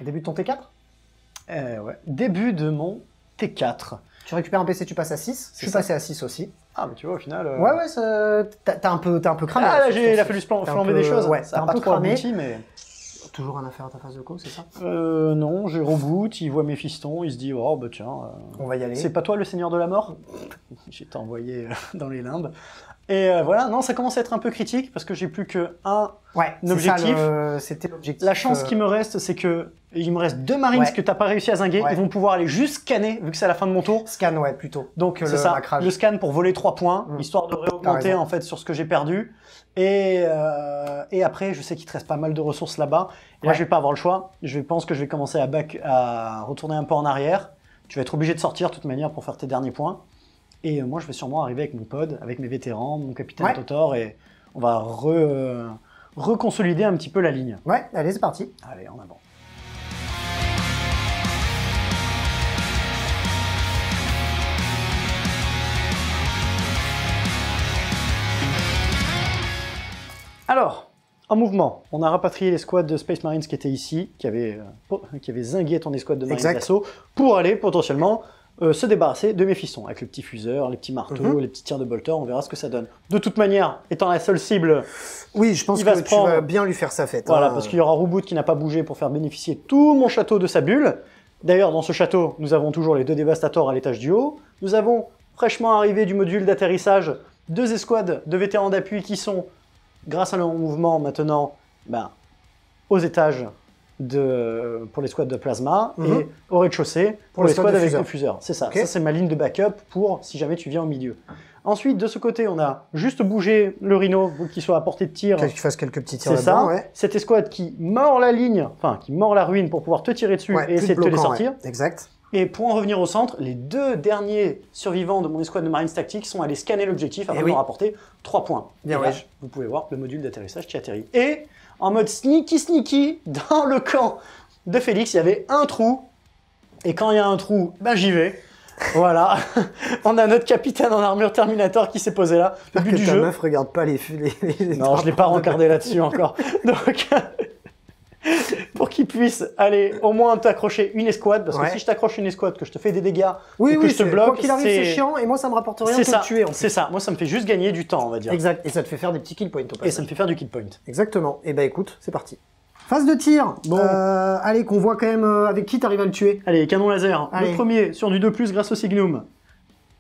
Début de ton T4? Ouais. Début de mon T4. Tu récupères un PC, tu passes à 6. Je suis passé à 6 aussi. Ah, mais tu vois, au final... Ouais, t'as un peu cramé. Ah, là, il a fallu flamber des choses. Ouais, ça a pas trop abouti, mais... Toujours un affaire à ta phase de co, c'est ça? Non, j'ai reboot, il voit Méphiston, il se dit, oh, bah tiens... on va y aller. C'est pas toi le seigneur de la mort? J'ai été envoyé dans les limbes. Et voilà, non, ça commence à être un peu critique, parce que j'ai plus que un objectif. C'était l'objectif. La chance qui me reste, c'est que il me reste 2 Marines que t'as pas réussi à zinguer. Ils vont pouvoir aller juste scanner, vu que c'est à la fin de mon tour. Scan, ouais, plutôt. Donc c'est ça, le scan pour voler 3 points, histoire de réaugmenter en fait sur ce que j'ai perdu. Et après, je sais qu'il te reste pas mal de ressources là-bas. Et là, je vais pas avoir le choix. Je pense que je vais commencer à retourner un peu en arrière. Tu vas être obligé de sortir de toute manière pour faire tes derniers points. Et moi, je vais sûrement arriver avec mon pod, avec mes vétérans, mon capitaine Totor, et on va reconsolider un petit peu la ligne. Ouais, allez, c'est parti. Allez, en avant. Alors, en mouvement, on a rapatrié les squads de Space Marines qui étaient ici, qui avaient zingué ton escouade de Marines d'assaut, pour aller potentiellement se débarrasser de Méphiston, avec le petit fuseur, les petits marteaux, les petits tirs de bolter, on verra ce que ça donne. De toute manière, étant la seule cible, oui, je pense que tu vas bien lui faire sa fête. Voilà, parce qu'il y aura Reboot qui n'a pas bougé pour faire bénéficier tout mon château de sa bulle. D'ailleurs, dans ce château, nous avons toujours les 2 dévastators à l'étage du haut. Nous avons fraîchement arrivé du module d'atterrissage 2 escouades de vétérans d'appui qui sont, grâce à leur mouvement maintenant, aux étages pour les squads de plasma et au rez-de-chaussée pour les squads avec le fuseur. C'est ça. Ça, c'est ma ligne de backup pour si jamais tu viens au milieu. Ensuite, de ce côté, on a juste bougé le Rhino pour qu'il soit à portée de tir. Qu'il fasse quelques petits tirs là-dedans. C'est ça. Cette escouade qui mord la ligne, enfin qui mord la ruine pour pouvoir te tirer dessus et essayer de te les sortir. Exact. Et pour en revenir au centre, les 2 derniers survivants de mon escouade de Marines Tactiques sont allés scanner l'objectif avant de me rapporter 3 points. Bien et là, ouais. vous pouvez voir le module d'atterrissage qui atterrit. Et en mode sneaky, dans le camp de Félix, il y avait un trou. Et quand il y a un trou, ben j'y vais. Voilà, on a notre capitaine en armure Terminator qui s'est posé là. Le but du jeu. Meuf regarde pas les non, je l'ai pas rencardé là-dessus encore. Donc, pour qu'il puisse aller au moins t'accrocher une escouade, parce que si je t'accroche une escouade, que je te fais des dégâts, et que je te bloque, quoi qu'il arrive, c'est chiant, et moi ça me rapporte rien de te tuer. C'est ça, moi ça me fait juste gagner du temps, on va dire. Exact, et ça te fait faire des petits kill points au passage. Et ça me fait faire du kill point. Exactement, et bah écoute, c'est parti. Phase de tir, bon. Allez, qu'on voit quand même avec qui t'arrives à le tuer. Allez, canon laser, allez. Le premier, sur du 2+, grâce au Signum.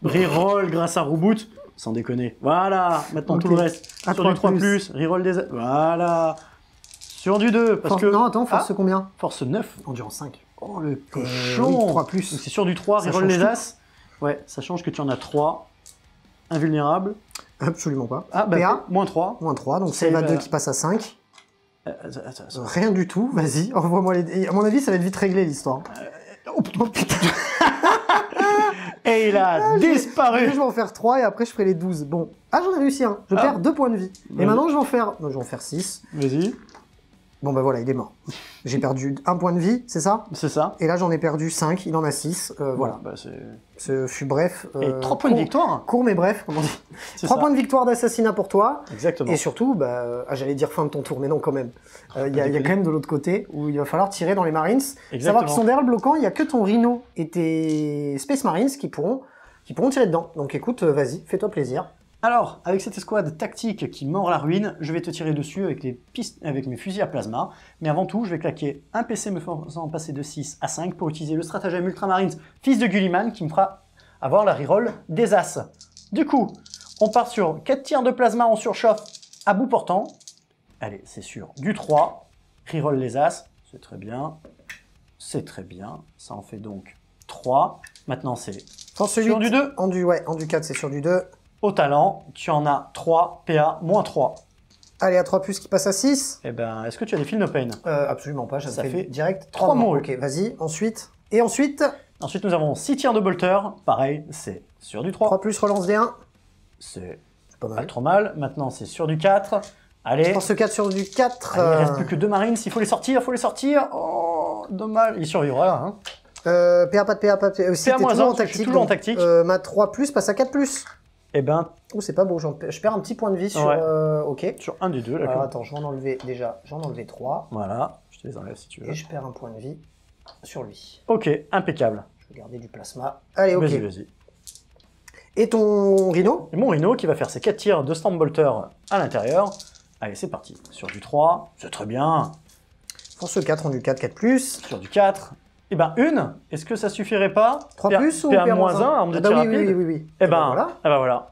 Reroll grâce à Reboot, sans déconner. Voilà, maintenant tout le reste. Sur du 3+, reroll des... Voilà. Sur du 2, parce que... Non, attends, force combien? Force 9. Endurance 5. Oh, le cochon. Oui, 3+. C'est sur du 3, reroll les As. Ouais, ça change que tu en as 3. Invulnérable. Absolument pas. Ah, bah, PA, moins 3. Moins 3, donc c'est Eva 2 qui passe à 5. Rien du tout, vas-y, envoie-moi les... À mon avis, ça va être vite réglé, l'histoire. Oh putain. Et il a disparu. Je vais en faire 3 et après je ferai les 12. Bon. Ah, j'en ai réussi un. Je perds 2 points de vie. Et maintenant, je vais en faire... Non, je vais en faire 6. Vas-y. Bon, bah voilà, il est mort. J'ai perdu 1 point de vie, c'est ça? C'est ça. Et là, j'en ai perdu 5. Il en a 6. Voilà. Bah, ce fut bref. Et 3 points de victoire. Court mais bref, comme on dit. 3 points de victoire d'assassinat pour toi. Exactement. Et surtout, bah, j'allais dire fin de ton tour, mais non, quand même. Il y a quand même de l'autre côté où il va falloir tirer dans les Marines. Savoir qu'ils sont derrière le bloquant, il n'y a que ton Rhino et tes Space Marines qui pourront tirer dedans. Donc écoute, vas-y, fais-toi plaisir. Alors, avec cette escouade tactique qui mord la ruine, je vais te tirer dessus avec mes fusils à plasma. Mais avant tout, je vais claquer un PC me faisant passer de 6 à 5 pour utiliser le stratagème Ultramarines fils de Gulliman qui me fera avoir la reroll des As. Du coup, on part sur 4 tirs de plasma en surchauffe à bout portant. Allez, c'est sûr. Du 3, reroll les As, c'est très bien. C'est très bien. Ça en fait donc 3. Maintenant, c'est sur du 2. En du 4, c'est sur du 2. Au talent, tu en as 3, PA, moins 3. Allez, à 3+, qui passe à 6. Eh ben, est-ce que tu as des fils no pain? Absolument pas, ça fait direct 3 mots. Ok, vas-y, ensuite. Et ensuite? Ensuite, nous avons 6 tirs de bolter. Pareil, c'est sur du 3. 3+, relance des 1. C'est pas pas trop mal. Maintenant, c'est sur du 4. Allez. Force 4 sur du 4. Allez, il reste plus que 2 marines. Il faut les sortir, Oh, dommage. Il survivra là. Hein. PA, pas de PA, pas de PA. PA moins 1, je suis toujours en tactique. Ma 3+, passe à 4+. Eh ben... Oh, c'est pas beau, je perds un petit point de vie sur... ok. Sur un des deux, là. Alors, attends, je vais en enlever déjà. J'en ai enlevé 3. Voilà, je te les enlève si tu veux. Et je perds un point de vie sur lui. Ok, impeccable. Je vais garder du plasma. Allez, ok. Vas-y. Et ton Rhino? Et mon Rhino qui va faire ses 4 tirs de Stormbolter à l'intérieur. Allez, c'est parti. Sur du 3, c'est très bien. Force 4, en du 4, 4+. Sur du 4. Eh ben, une, est-ce que ça suffirait pas? 3+ ou PA moins 1, arme de tir rapide? Oui. Eh ben, voilà.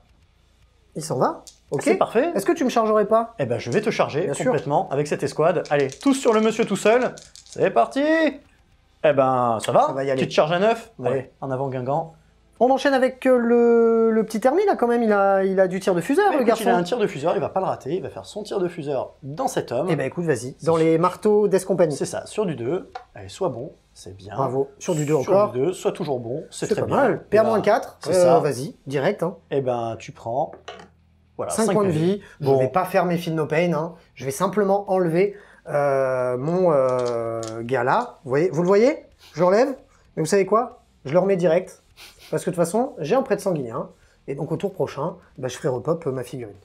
Il s'en va. Ok. C'est parfait. Est-ce que tu me chargerais pas? Eh ben, je vais te charger Bien complètement avec cette escouade. Allez, tous sur le monsieur tout seul. C'est parti. Eh ben, ça va, Ça va y aller. Tu te charges à 9. Ouais. Allez, en avant Guingamp. On enchaîne avec le petit Hermine, là, quand même. Il a du tir de fuseur, le garçon. Il a un tir de fuseur, il va pas le rater. Il va faire son tir de fuseur dans cet homme. Eh ben, écoute, vas-y. Dans les marteaux d'Escompagnie. C'est ça, sur du 2. Allez, sois bon, c'est bien. Bravo. Sur du 2 encore. Sur du 2, sois toujours bon, c'est très pas bien. mal. PA-4. C'est ça. Vas-y, direct. Hein. Eh ben, tu prends... Voilà, 5 points de vie. Bon. Je vais pas faire mes fils no pain. Hein. Je vais simplement enlever mon gars là. Vous le voyez? Je l'enlève. Mais vous savez quoi? Je le remets direct. Parce que de toute façon, j'ai un prêtre sanguinien. Et donc au tour prochain, bah, je ferai repop ma figurine.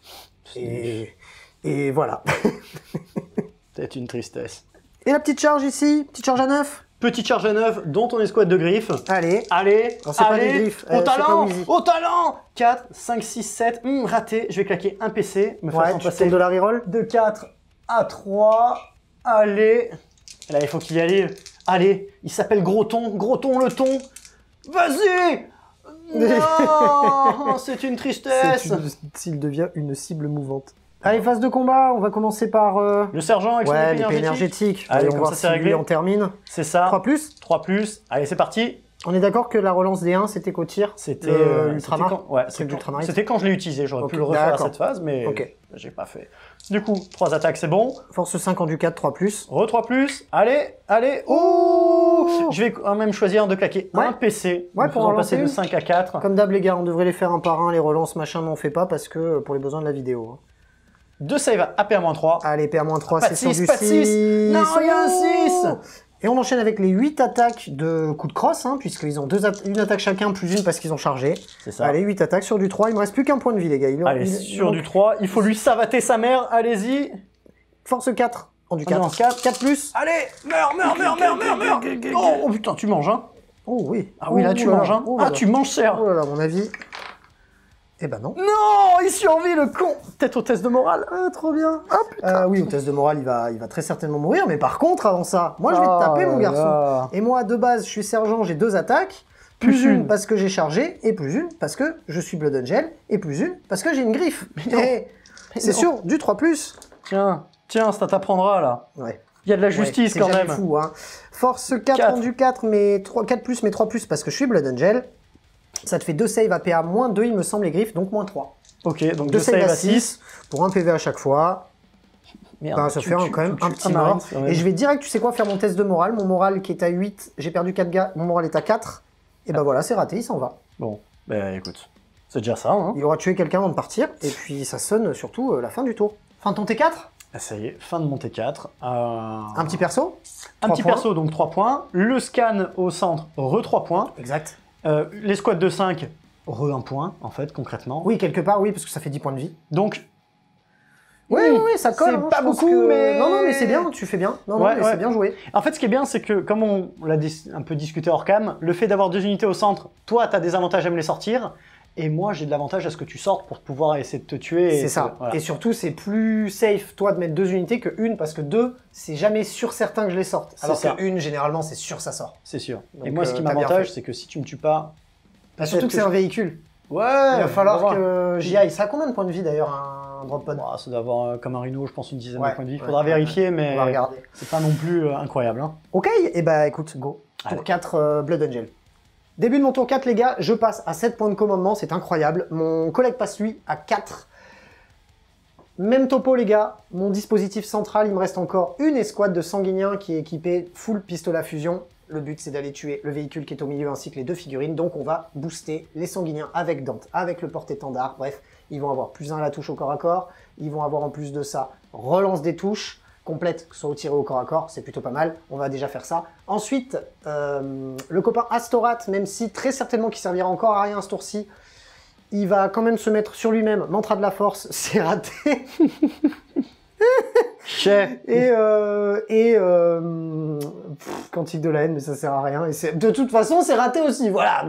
Et voilà. C'est une tristesse. Et la petite charge ici? Petite charge à 9? Petite charge à 9, dont ton escouade de griffes. Allez. Allez. Pas des griffes. Au talent. Au talent. 4, 5, 6, 7. Raté. Je vais claquer un PC. Me faisant passer de la reroll. De 4 à 3. Allez. Là, il faut qu'il y aille. Allez. Il s'appelle Groton. Groton le ton. Vas-y. Non. C'est une tristesse. S'il devient une cible mouvante. Allez, phase de combat, on va commencer par... Le sergent avec son épée énergétique. Allez, on va voir si lui en termine. C'est ça. 3+. 3+. Allez, c'est parti. On est d'accord que la relance des 1, c'était qu'au tir. C'était l'Ultramar. ouais, l'Ultramaris. c'était quand je l'ai utilisé. J'aurais pu le refaire à cette phase, mais j'ai pas fait. Du coup, 3 attaques, c'est bon. Force 5 en Ducat, 3+. Re 3+. Allez, allez. Oh, je vais quand même choisir de claquer un PC. Ouais, pour en passer de 5 à 4. Comme d'hab, les gars, on devrait les faire un par un, les relances, machin, mais on fait pas parce que pour les besoins de la vidéo. 2 save à PA-3. Allez, PA-3, c'est sur du 6. Pas de 6. Non, il y a un 6. Et on enchaîne avec les 8 attaques de coup de crosse, hein, puisqu'ils ont une attaque chacun, plus une parce qu'ils ont chargé. C'est ça. Allez, 8 attaques sur du 3. Il me reste plus qu'un point de vie, les gars. Allez, sur du 3. Il faut lui savater sa mère. Allez-y. Force 4 en du 4. 4+. Allez, meurs. Oh putain, tu manges, hein. Oh oui. Ah oui, là, tu manges, hein. Ah, tu manges cher. Oh là là, à mon avis. Eh ben non. Non, il survit, le con. Peut-être au test de morale. Ah, trop bien. Ah, putain. Oui, au test de morale, il va très certainement mourir. Mais par contre, avant ça, moi, je vais te taper, mon garçon. Et moi, de base, je suis sergent, j'ai 2 attaques. Plus une parce que j'ai chargé, et plus une parce que je suis Blood Angel, et plus une parce que j'ai une griffe. C'est sûr, du 3+. Tiens, ça t'apprendra, là. Ouais. Il y a de la justice, quand même. Fou, hein. Force 4 en du 4, mais 4+, mais 3+, parce que je suis Blood Angel. Ça te fait 2 saves à PA, moins 2, il me semble, les griffes, donc moins 3. Ok, donc 2 saves à 6. Pour un PV à chaque fois. Merde, ben, ça fait quand même un petit mort. Et je vais direct, tu sais quoi, faire mon test de morale. Mon moral qui est à 8, j'ai perdu 4 gars, mon moral est à 4. Et ben voilà, c'est raté, il s'en va. Bon, ben écoute, c'est déjà ça. Hein. Il aura tué quelqu'un avant de partir, et puis ça sonne surtout la fin du tour. Fin de ton T4 ? Ah, ça y est, fin de mon T4. Un petit perso ? Un petit perso, donc 3 points. Le scan au centre, re 3 points. Exact. Les squats de 5, re 1 point, en fait, concrètement. Oui, quelque part, oui, parce que ça fait 10 points de vie. Donc, oui, ça colle. C'est pas beaucoup, mais... Non, mais c'est bien, tu fais bien. Non, mais c'est bien joué. En fait, ce qui est bien, c'est que, comme on l'a un peu discuté hors cam, le fait d'avoir 2 unités au centre, toi, t'as des avantages à me les sortir, et moi, j'ai de l'avantage à ce que tu sortes pour pouvoir essayer de te tuer. C'est ça. Voilà. Et surtout, c'est plus safe, toi, de mettre 2 unités que 1, parce que 2, c'est jamais sûr certain que je les sorte. Alors que 1, généralement, c'est sûr ça sort. C'est sûr. Donc, et moi, ce qui m'avantage, c'est que si tu me tues pas... surtout que c'est un véhicule. Ouais, il va falloir que j'y aille. Ça a combien de points de vie d'ailleurs un drop pod? Ça doit avoir comme un rhino, je pense une dizaine de points de vie. Faudra vérifier, mais c'est pas non plus incroyable. Hein. Ok, et bah écoute, go. Tour 4 Blood Angel. Début de mon tour 4, les gars, je passe à 7 points de commandement, c'est incroyable. Mon collègue passe lui à 4. Même topo, les gars, mon dispositif central, il me reste encore une escouade de sanguiniens qui est équipée full pistolet à fusion. Le but, c'est d'aller tuer le véhicule qui est au milieu ainsi que les 2 figurines. Donc, on va booster les sanguiniens avec Dante, avec le porte-étendard. Bref, ils vont avoir +1 à la touche au corps à corps. Ils vont avoir en plus de ça, relance des touches complète, que ce soit au tiré au corps à corps. C'est plutôt pas mal. On va déjà faire ça. Ensuite, le copain Astorat, même si très certainement qu'il servira encore à rien ce tour-ci, il va quand même se mettre sur lui-même. Mantra de la force, c'est raté. Quantique de la haine, mais ça sert à rien. Et de toute façon, c'est raté aussi, voilà.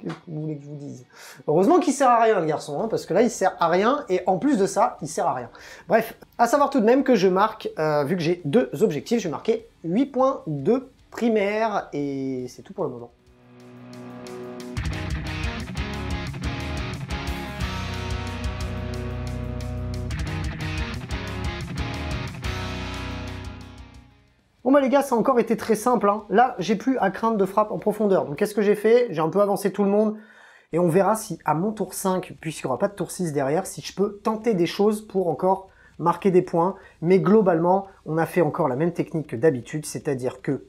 Qu'est-ce que vous voulez que je vous dise? Heureusement qu'il sert à rien, le garçon, hein, parce que là, il sert à rien, et en plus de ça, il sert à rien. Bref, à savoir tout de même que je marque, vu que j'ai 2 objectifs, je vais marquer 8 points de primaire, et c'est tout pour le moment. Bon bah les gars, ça a encore été très simple. Hein. Là, j'ai plus à craindre de frappe en profondeur. Donc qu'est-ce que j'ai fait? J'ai un peu avancé tout le monde. Et on verra si à mon tour 5, puisqu'il n'y aura pas de tour 6 derrière, si je peux tenter des choses pour encore marquer des points. Mais globalement, on a fait encore la même technique que d'habitude. C'est-à-dire que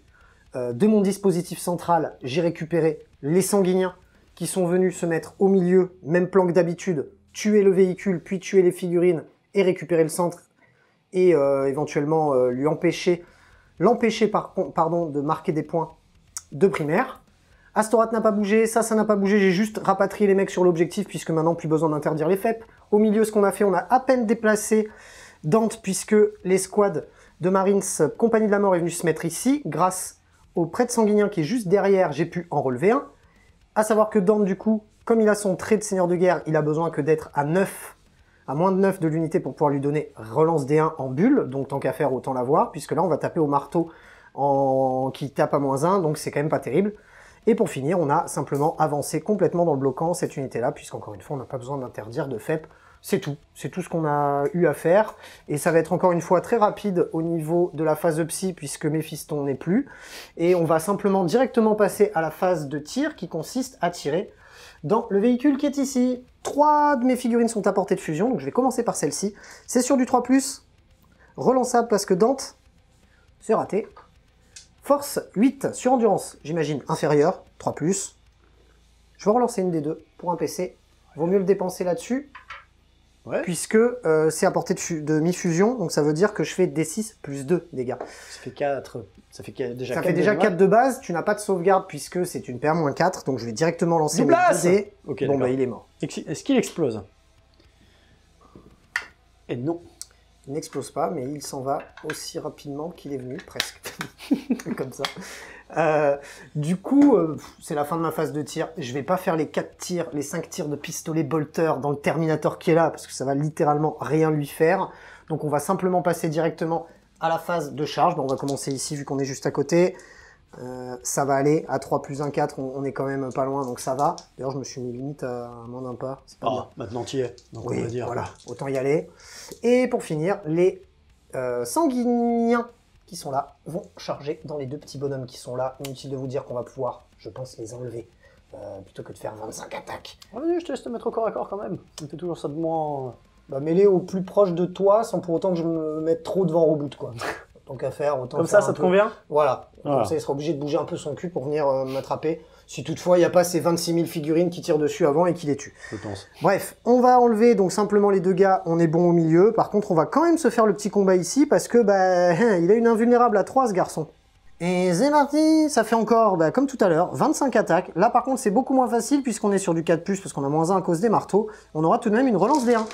de mon dispositif central, j'ai récupéré les sanguiniens qui sont venus se mettre au milieu, même plan que d'habitude, tuer le véhicule, puis tuer les figurines et récupérer le centre. Et éventuellement lui empêcher... L'empêcher de marquer des points de primaire. Astorat n'a pas bougé, ça n'a pas bougé, j'ai juste rapatrié les mecs sur l'objectif puisque maintenant plus besoin d'interdire les FEP. Au milieu, ce qu'on a fait, on a à peine déplacé Dante puisque l'escouade de Marines Compagnie de la Mort est venue se mettre ici. Grâce au prêtre sanguinien qui est juste derrière, j'ai pu en relever un. À savoir que Dante, du coup, comme il a son trait de seigneur de guerre, il a besoin que d'être à 9. À moins de 9 de l'unité pour pouvoir lui donner relance D1 en bulle, donc tant qu'à faire, autant l'avoir, puisque là on va taper au marteau qui tape à -1, donc c'est quand même pas terrible. Et pour finir, on a simplement avancé complètement dans le bloquant cette unité-là, puisqu'encore une fois, on n'a pas besoin d'interdire de FEP, C'est tout ce qu'on a eu à faire, et ça va être encore une fois très rapide au niveau de la phase de psy, puisque Méphiston n'est plus, et on va simplement directement passer à la phase de tir, qui consiste à tirer dans le véhicule qui est ici. 3 de mes figurines sont à portée de fusion, donc je vais commencer par celle-ci. C'est sur du 3+, relançable parce que Dante, c'est raté. Force 8, sur endurance, j'imagine, inférieure, 3+. Je vais relancer une des deux pour un PC, vaut mieux le dépenser là-dessus. Ouais. Puisque c'est à portée de mi-fusion, donc ça veut dire que je fais D6 plus 2 dégâts. Ça fait 4. Ça fait déjà 4 fait déjà 4 de base, tu n'as pas de sauvegarde puisque c'est une paire moins 4, donc je vais directement lancer mes 2D. Okay, bon bah il est mort. Est-ce qu'il explose? Et non. Il n'explose pas, mais il s'en va aussi rapidement qu'il est venu, presque. Comme ça. Du coup, c'est la fin de ma phase de tir. Je vais pas faire les 4 tirs, les 5 tirs de pistolet bolter dans le Terminator qui est là, parce que ça va littéralement rien lui faire. Donc on va simplement passer directement à la phase de charge. Bon, on va commencer ici, vu qu'on est juste à côté. Ça va aller, à 3 plus 1, 4, on est quand même pas loin, donc ça va. D'ailleurs, je me suis mis limite à moins d'un pas. C'est pas bien. Maintenant tu y es, donc oui, on va dire. Voilà, autant y aller. Et pour finir, les sanguiniens qui sont là vont charger dans les 2 petits bonhommes qui sont là. Inutile de vous dire qu'on va pouvoir, je pense, les enlever plutôt que de faire 25 attaques. Vas-y, je te laisse te mettre au corps à corps quand même. Ça me fait toujours ça de moins. Bah, mets-les au plus proche de toi sans pour autant que je me mette trop devant Reboot, quoi. Tant qu'à faire, autant comme faire ça te convient? Voilà. Comme ça, il sera obligé de bouger un peu son cul pour venir m'attraper. Si toutefois, il n'y a pas ces 26 000 figurines qui tirent dessus avant et qui les tuent. Je pense. Bref, on va enlever donc simplement les 2 gars, on est bon au milieu. Par contre, on va quand même se faire le petit combat ici parce que bah, il a une invulnérable à 3, ce garçon. Et c'est parti, ça fait encore, bah, comme tout à l'heure, 25 attaques. Là, par contre, c'est beaucoup moins facile puisqu'on est sur du 4+, parce qu'on a -1 à cause des marteaux. On aura tout de même une relance des 1.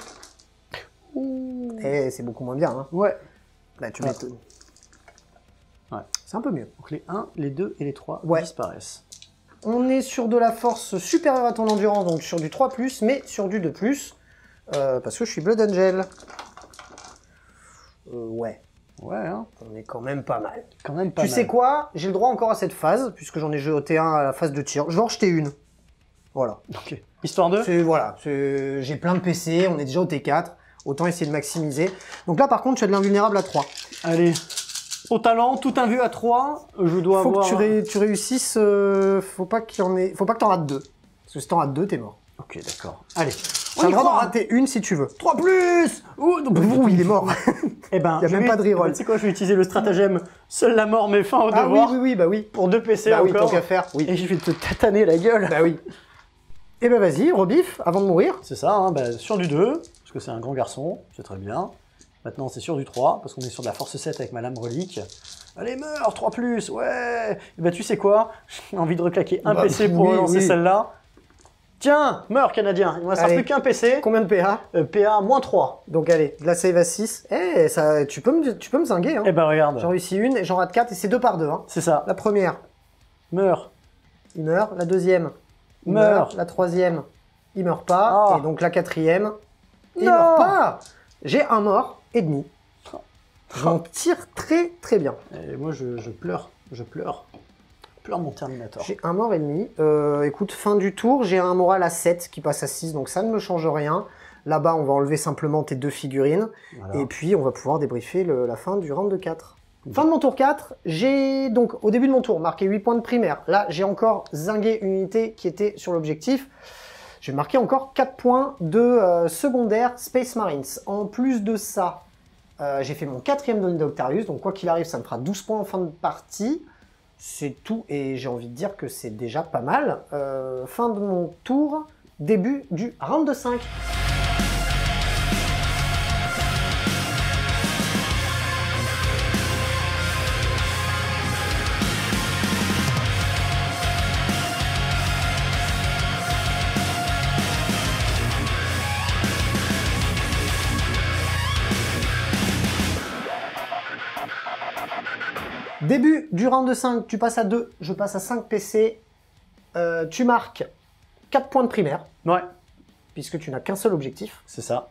Et c'est beaucoup moins bien. Hein. Ouais. Là, tu mets... Ouais. C'est un peu mieux. Donc les 1, les 2 et les 3 disparaissent. On est sur de la force supérieure à ton endurance, donc sur du 3+, mais sur du 2+, parce que je suis Blood Angel. Ouais. Ouais, hein. On est quand même pas mal. Quand même pas mal. Tu sais quoi? J'ai le droit encore à cette phase, puisque j'en ai jeté un à la phase de tir. Je vais en jeter une. Voilà. Ok. Histoire de... Voilà. J'ai plein de PC, on est déjà au T4. Autant essayer de maximiser. Donc là, par contre, tu as de l'invulnérable à 3. Allez. Au talent, tout un vu à 3, je dois avoir... Faut que tu réussisses, faut pas que t'en rates 2. Parce que si t'en rates 2, t'es mort. Ok, d'accord. Allez, on a le droit d'en rater une si tu veux. 3+. Ouh, il est mort. Eh ben, il n'y a même pas de reroll. Tu sais quoi, je vais utiliser le stratagème seule la mort met fin au devoir. Oui, bah oui. Pour 2 PC bah encore. Oui, tant qu'à faire. Oui. Et je vais te tataner la gueule. Bah oui. Eh ben vas-y, rebif, avant de mourir. C'est ça, hein, bah, sur du 2, parce que c'est un grand garçon, c'est très bien. Maintenant, c'est sur du 3, parce qu'on est sur de la force 7 avec ma lame relique. Allez, meurs, 3+, ouais. Et bah, tu sais quoi? J'ai envie de reclaquer un PC pour relancer celle-là. Tiens, meurs, Canadien. Il ne me reste plus qu'un PC. Combien de PA? PA -3. Donc, allez, de la save à 6. Eh, ça, tu peux me zinguer. Hein. Eh ben, regarde. J'en réussis une et j'en rate 4 et c'est 2 par 2. Hein. C'est ça. La première. Meurs. Il meurt. La deuxième. Il meurt. La troisième. Il meurt pas. Et donc, la quatrième. Il meurt pas. J'ai un mort et demi. J'en tire très très bien. Et moi je pleure, je pleure mon Terminator. J'ai un mort et demi. Écoute, fin du tour, j'ai un moral à 7 qui passe à 6, donc ça ne me change rien. Là-bas, on va enlever simplement tes 2 figurines. Voilà. Et puis, on va pouvoir débriefer la fin du round de 4. Fin de mon tour 4, j'ai donc, au début de mon tour, marqué 8 points de primaire. Là, j'ai encore zingué une unité qui était sur l'objectif. Je vais marquer encore 4 points de secondaire Space Marines. En plus de ça, j'ai fait mon 4e Donny Octarius, donc quoi qu'il arrive, ça me fera 12 points en fin de partie. C'est tout, et j'ai envie de dire que c'est déjà pas mal. Fin de mon tour, début du round de 5. Début du round de 5, tu passes à 2, je passe à 5 PC. Tu marques 4 points de primaire. Ouais. Puisque tu n'as qu'un seul objectif. C'est ça.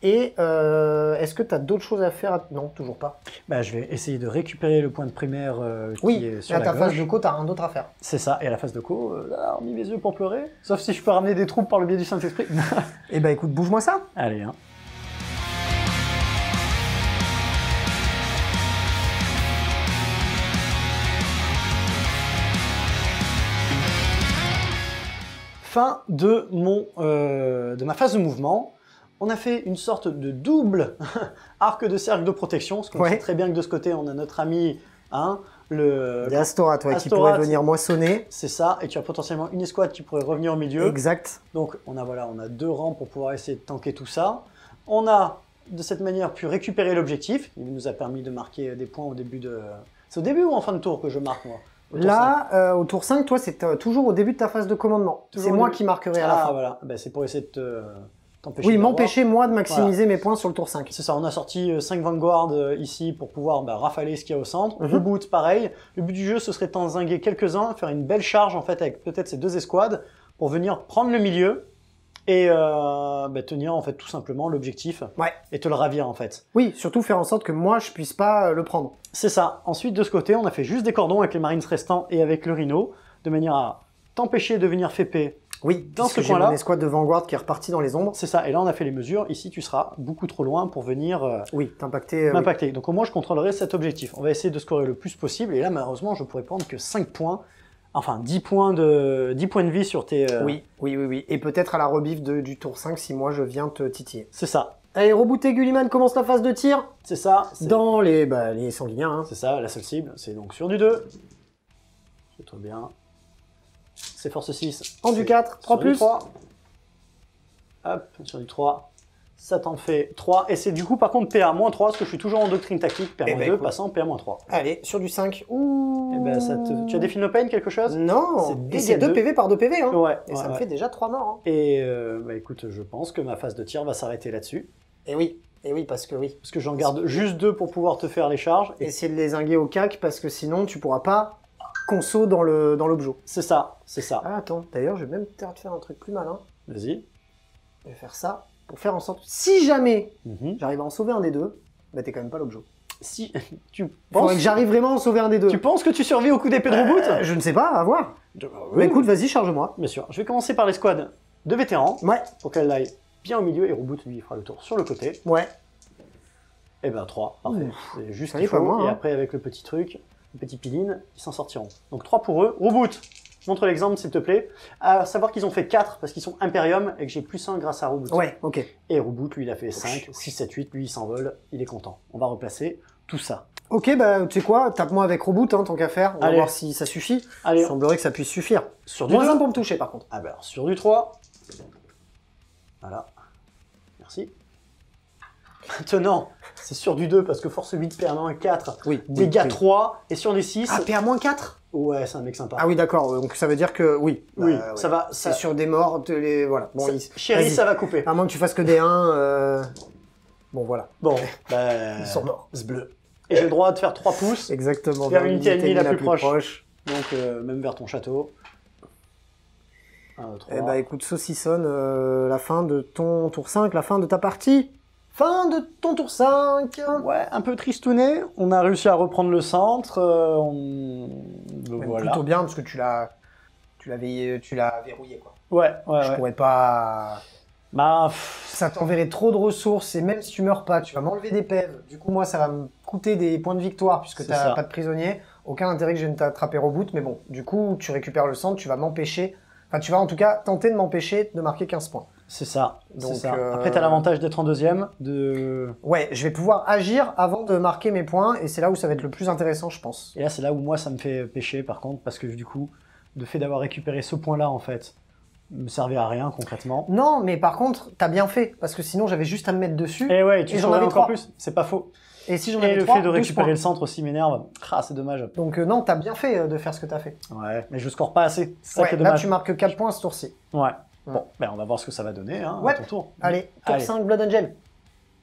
Et est-ce que tu as d'autres choses à faire? Non, toujours pas. Bah, je vais essayer de récupérer le point de primaire qui Oui, est et sur à la ta gauche. phase de co, t'as rien d'autre à faire. C'est ça, et à la phase de co, là, on mis mes yeux pour pleurer. Sauf si je peux ramener des troupes par le biais du Saint-Esprit. Eh ben écoute, bouge-moi ça. Allez, hein. Fin de ma phase de mouvement. On a fait une sorte de double arc de cercle de protection, parce qu'on sait très bien que de ce côté, on a notre ami, hein, Des Astorat, qui Astorat. pourrait venir moissonner. C'est ça, et tu as potentiellement une escouade qui pourrait revenir au milieu. Exact. Donc on a 2 rangs pour pouvoir essayer de tanker tout ça. On a de cette manière pu récupérer l'objectif. Il nous a permis de marquer des points au début de... C'est au début ou en fin de tour que je marque, moi? Là, au tour 5, toi, c'est toujours au début de ta phase de commandement. C'est moi qui marquerai à la fin. Ah voilà, ben, c'est pour essayer de t'empêcher. Oui, m'empêcher moi de maximiser mes points sur le tour 5. C'est ça, on a sorti 5 Vanguard ici pour pouvoir rafaler ce qu'il y a au centre. Reboot, pareil. Le but du jeu, ce serait d'en zinguer quelques-uns, faire une belle charge en fait avec peut-être ces 2 escouades pour venir prendre le milieu et tenir en fait tout simplement l'objectif et te le ravir en fait. Oui, surtout faire en sorte que moi je puisse pas le prendre. C'est ça. Ensuite de ce côté, on a fait juste des cordons avec les Marines restants et avec le Rhino, de manière à t'empêcher de venir FP. Oui, dans ce coin-là. J'ai mon escouade de Vanguard qui est repartie dans les ombres. C'est ça. Et là, on a fait les mesures. Ici, tu seras beaucoup trop loin pour venir t'impacter. M'impacter. Donc au moins, je contrôlerai cet objectif. On va essayer de scorer le plus possible. Et là, malheureusement, je pourrais prendre que 5 points. Enfin, 10 points de vie sur tes... Oui. Et peut-être à la rebif du tour 5 si moi je viens te titiller. C'est ça. Allez, rebooté Gulliman commence la phase de tir. C'est ça. Dans les sanguiniens. Hein. C'est ça, la seule cible. C'est donc sur du 2. C'est trop bien. C'est force 6. En du 4, 3 plus. 3. Hop, sur du 3. Ça t'en fait 3. Et c'est du coup, par contre, PA-3, parce que je suis toujours en doctrine tactique. PA-2, passant PA-3. Allez, sur du 5. Ouh. Et ben, tu as des Philopène, quelque chose? Non. C'est 2 PV par 2 PV. Hein. Ouais. Et ça me fait déjà 3 morts. Hein. Et écoute, je pense que ma phase de tir va s'arrêter là-dessus. Et oui, parce que Parce que j'en garde juste 2 pour pouvoir te faire les charges. Et essayer de les zinguer au cac, parce que sinon, tu pourras pas conso dans l'objet. C'est ça, c'est ça. Ah, attends, d'ailleurs, je vais même te faire un truc plus malin. Vas-y. Je vais faire ça pour faire en sorte que si jamais j'arrive à en sauver un des 2, bah t'es quand même pas l'objet. Si tu penses que j'arrive vraiment à en sauver un des 2. Tu penses que tu survis au coup d'épée de reboot? Je ne sais pas, à voir. Bah écoute, vas-y, charge-moi. Bien sûr. Je vais commencer par l'escouade de vétérans. Ouais. Pour qu'elle aille bien au milieu et reboot lui fera le tour sur le côté. Ouais. Et ben 3, parfait. C'est juste qu'il faut. Et après avec le petit truc, le petit piline, ils s'en sortiront. Donc 3 pour eux. Reboot. Montre l'exemple s'il te plaît. À savoir qu'ils ont fait 4 parce qu'ils sont Imperium et que j'ai plus 1 grâce à Reboot. Ouais, ok. Et Reboot, lui, il a fait 5, 6, 7, 8, lui, il s'envole, il est content. On va replacer tout ça. Ok, bah tu sais quoi, tape-moi avec Reboot, hein, tant qu'à faire. On va voir si ça suffit. Allez. Il semblerait que ça puisse suffire. Sur du moins 2. 1 pour me toucher par contre. Ah bah alors, sur du 3. Voilà. Merci. Maintenant, c'est sur du 2 parce que force 8, PA-1, 4, dégâts 3, et sur les 6... Ah, PA-4 Ouais, c'est un mec sympa. Ah oui, d'accord, donc ça veut dire que oui. Oui, ça va. C'est sur des morts, voilà. Bon, chérie, ça va couper. À moins que tu fasses que des 1, bon voilà. Bon, ils sont morts. C'est bleu. Et j'ai le droit de faire 3 pouces. Exactement. Vers l'unité ennemie la plus proche. Donc, même vers ton château. 1, 2, 3. Eh bah écoute, saucissonne, la fin de ton tour 5, la fin de ta partie. Fin de ton tour 5. Ouais, un peu tristouné. On a réussi à reprendre le centre. Voilà. Plutôt bien parce que tu l'as verrouillé quoi. Ouais. Je pourrais pas. Ça t'enverrait trop de ressources et même si tu meurs pas, tu vas m'enlever des PEV. Du coup moi ça va me coûter des points de victoire puisque t'as pas de prisonnier. Aucun intérêt que je vienne t'attraper au bout, mais bon, du coup tu récupères le centre, tu vas m'empêcher. Enfin tu vas en tout cas tenter de m'empêcher de marquer 15 points. C'est ça. Donc, après, tu as l'avantage d'être en deuxième. Ouais, je vais pouvoir agir avant de marquer mes points, et c'est là où ça va être le plus intéressant, je pense. Et là, c'est là où moi, ça me fait pêcher, par contre, parce que du coup, le fait d'avoir récupéré ce point-là, en fait, me servait à rien, concrètement. Non, mais par contre, t'as bien fait, parce que sinon, j'avais juste à me mettre dessus. Et ouais, tu j'en avais encore plus. C'est pas faux. Et si j'en avais 3, le fait de récupérer le centre aussi m'énerve. Ah, c'est dommage. Donc non, t'as bien fait de faire ce que t'as fait. Ouais, mais je score pas assez. C'est ça qui est dommage. Là, tu marques 4 points ce tour-ci. Ouais. Bon, on va voir ce que ça va donner, hein, à ton tour. Allez, tour 5, Blood Angel.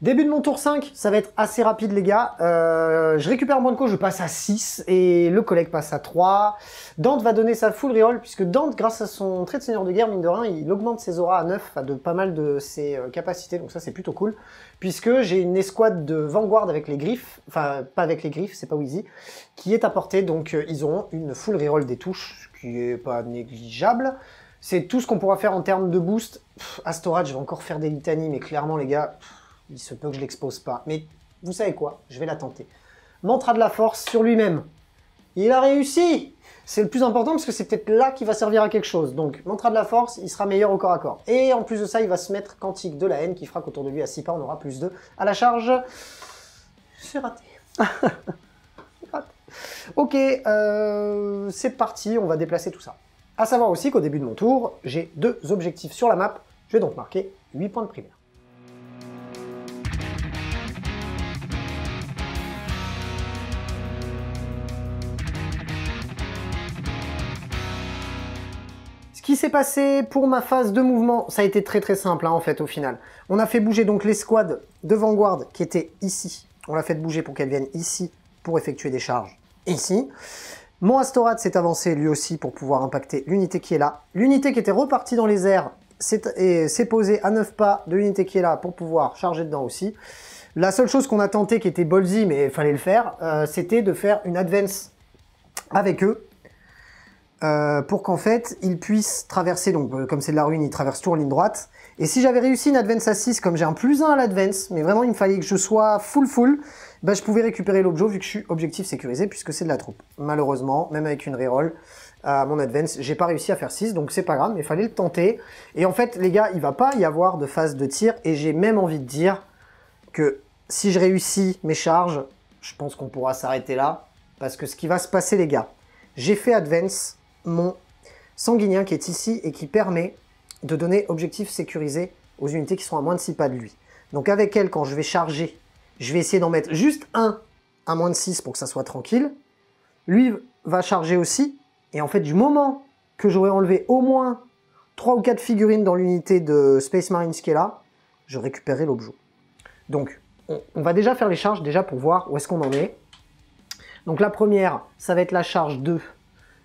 Début de mon tour 5, ça va être assez rapide les gars. Je récupère Branco, je passe à 6 et le collègue passe à 3. Dante va donner sa full reroll puisque Dante, grâce à son trait de seigneur de guerre, mine de rien, il augmente ses auras à 9, de pas mal de ses capacités, donc ça c'est plutôt cool. Puisque j'ai une escouade de Vanguard avec les griffes, enfin pas avec les griffes, c'est pas Wheezy, qui est à portée, donc ils auront une full reroll des touches, ce qui est pas négligeable. C'est tout ce qu'on pourra faire en termes de boost. Astorat, je vais encore faire des litanies, mais clairement les gars... il se peut que je l'expose pas. Mais vous savez quoi? Je vais la tenter. Mantra de la force sur lui-même. Il a réussi! C'est le plus important parce que c'est peut-être là qu'il va servir à quelque chose. Donc, mantra de la force, il sera meilleur au corps à corps. Et en plus de ça, il va se mettre cantique de la haine qui fera qu'autour de lui, à 6 pas, on aura plus 2 à la charge. C'est raté. C'est raté. Ok, c'est parti, on va déplacer tout ça. À savoir aussi qu'au début de mon tour, j'ai 2 objectifs sur la map. Je vais donc marquer 8 points de primaire. Ce qui s'est passé pour ma phase de mouvement, ça a été très simple en fait au final. On a fait bouger donc l'escouade de Vanguard qui était ici. On l'a fait bouger pour qu'elle vienne ici pour effectuer des charges ici. Mon Astorat s'est avancé lui aussi pour pouvoir impacter l'unité qui est là. L'unité qui était repartie dans les airs s'est posée à 9 pas de l'unité qui est là pour pouvoir charger dedans aussi. La seule chose qu'on a tenté qui était ballsy mais il fallait le faire, c'était de faire une advance avec eux. Pour qu'en fait, ils puissent traverser, donc comme c'est de la ruine, ils traversent tout en ligne droite. Et si j'avais réussi une advance à 6, comme j'ai un +1 à l'advance, mais vraiment il me fallait que je sois full, bah, je pouvais récupérer l'objet vu que je suis objectif sécurisé puisque c'est de la troupe. Malheureusement, même avec une reroll, à mon advance, j'ai pas réussi à faire 6, donc c'est pas grave, mais il fallait le tenter. Et en fait, les gars, il va pas y avoir de phase de tir, et j'ai même envie de dire que si je réussis mes charges, je pense qu'on pourra s'arrêter là, parce que ce qui va se passer, les gars, j'ai fait advance mon sanguinien qui est ici et qui permet de donner objectif sécurisé aux unités qui sont à moins de 6 pas de lui. Donc avec elle, quand je vais charger, je vais essayer d'en mettre juste un à moins de 6 pour que ça soit tranquille. Lui va charger aussi, et en fait du moment que j'aurai enlevé au moins 3 ou 4 figurines dans l'unité de Space Marines qui est là, je récupérerai l'objet. Donc on va déjà faire les charges déjà pour voir où est-ce qu'on en est. Donc la première, ça va être la charge 2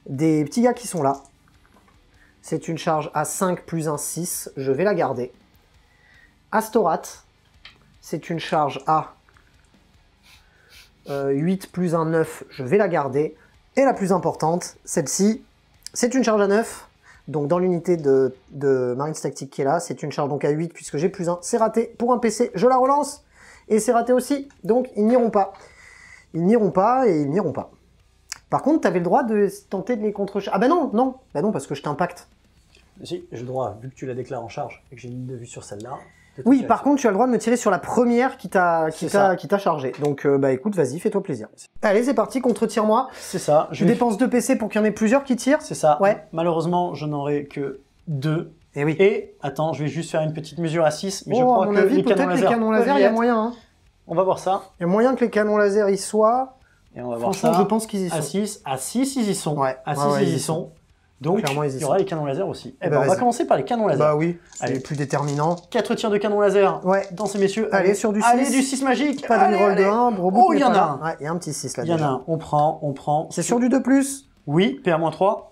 des petits gars qui sont là. C'est une charge à 5 plus 1, 6. Je vais la garder. Astorat, c'est une charge à 8 plus 1, 9. Je vais la garder. Et la plus importante, celle-ci, c'est une charge à 9. Donc dans l'unité de Marines Tactiques qui est là, c'est une charge donc à 8 puisque j'ai plus 1. C'est raté pour un PC. Je la relance. Et c'est raté aussi. Donc ils n'iront pas. Ils n'iront pas et ils n'iront pas. Par contre, tu avais le droit de tenter de les contre-charger. Ah bah non, bah non, parce que je t'impacte. Si, j'ai le droit, vu que tu la déclares en charge et que j'ai une ligne de vue sur celle-là. Oui, par contre, tu as le droit de me tirer sur la première qui t'a chargé. Donc, bah écoute, vas-y, fais-toi plaisir. Allez, c'est parti, contre-tire-moi. C'est ça. Je dépense 2 PC pour qu'il y en ait plusieurs qui tirent. C'est ça. Ouais. Malheureusement, je n'aurai que 2. Et oui. Et, attends, je vais juste faire une petite mesure à 6, mais je à crois mon que avis, les canons peut-être laser... les canons laser, il y a moyen. Hein. On va voir ça. Il y a moyen que les canons laser y soient. Et on va voir franchement, ça. je pense qu'ils y sont. À 6, ils y sont. Ouais. À 6, ils y sont. Donc, il y aura les canons laser aussi. Eh ben, on va commencer par les canons laser. Bah oui, c'est les plus déterminants. 4 tirs de canon laser dans ces messieurs. Allez, sur du 6. Allez, du 6 magique. Pas de reroll de 1, oh, il y en a un. Ouais, il y a un petit 6 là. Il y en a un. On prend. C'est sur du 2+. Oui, PA-3.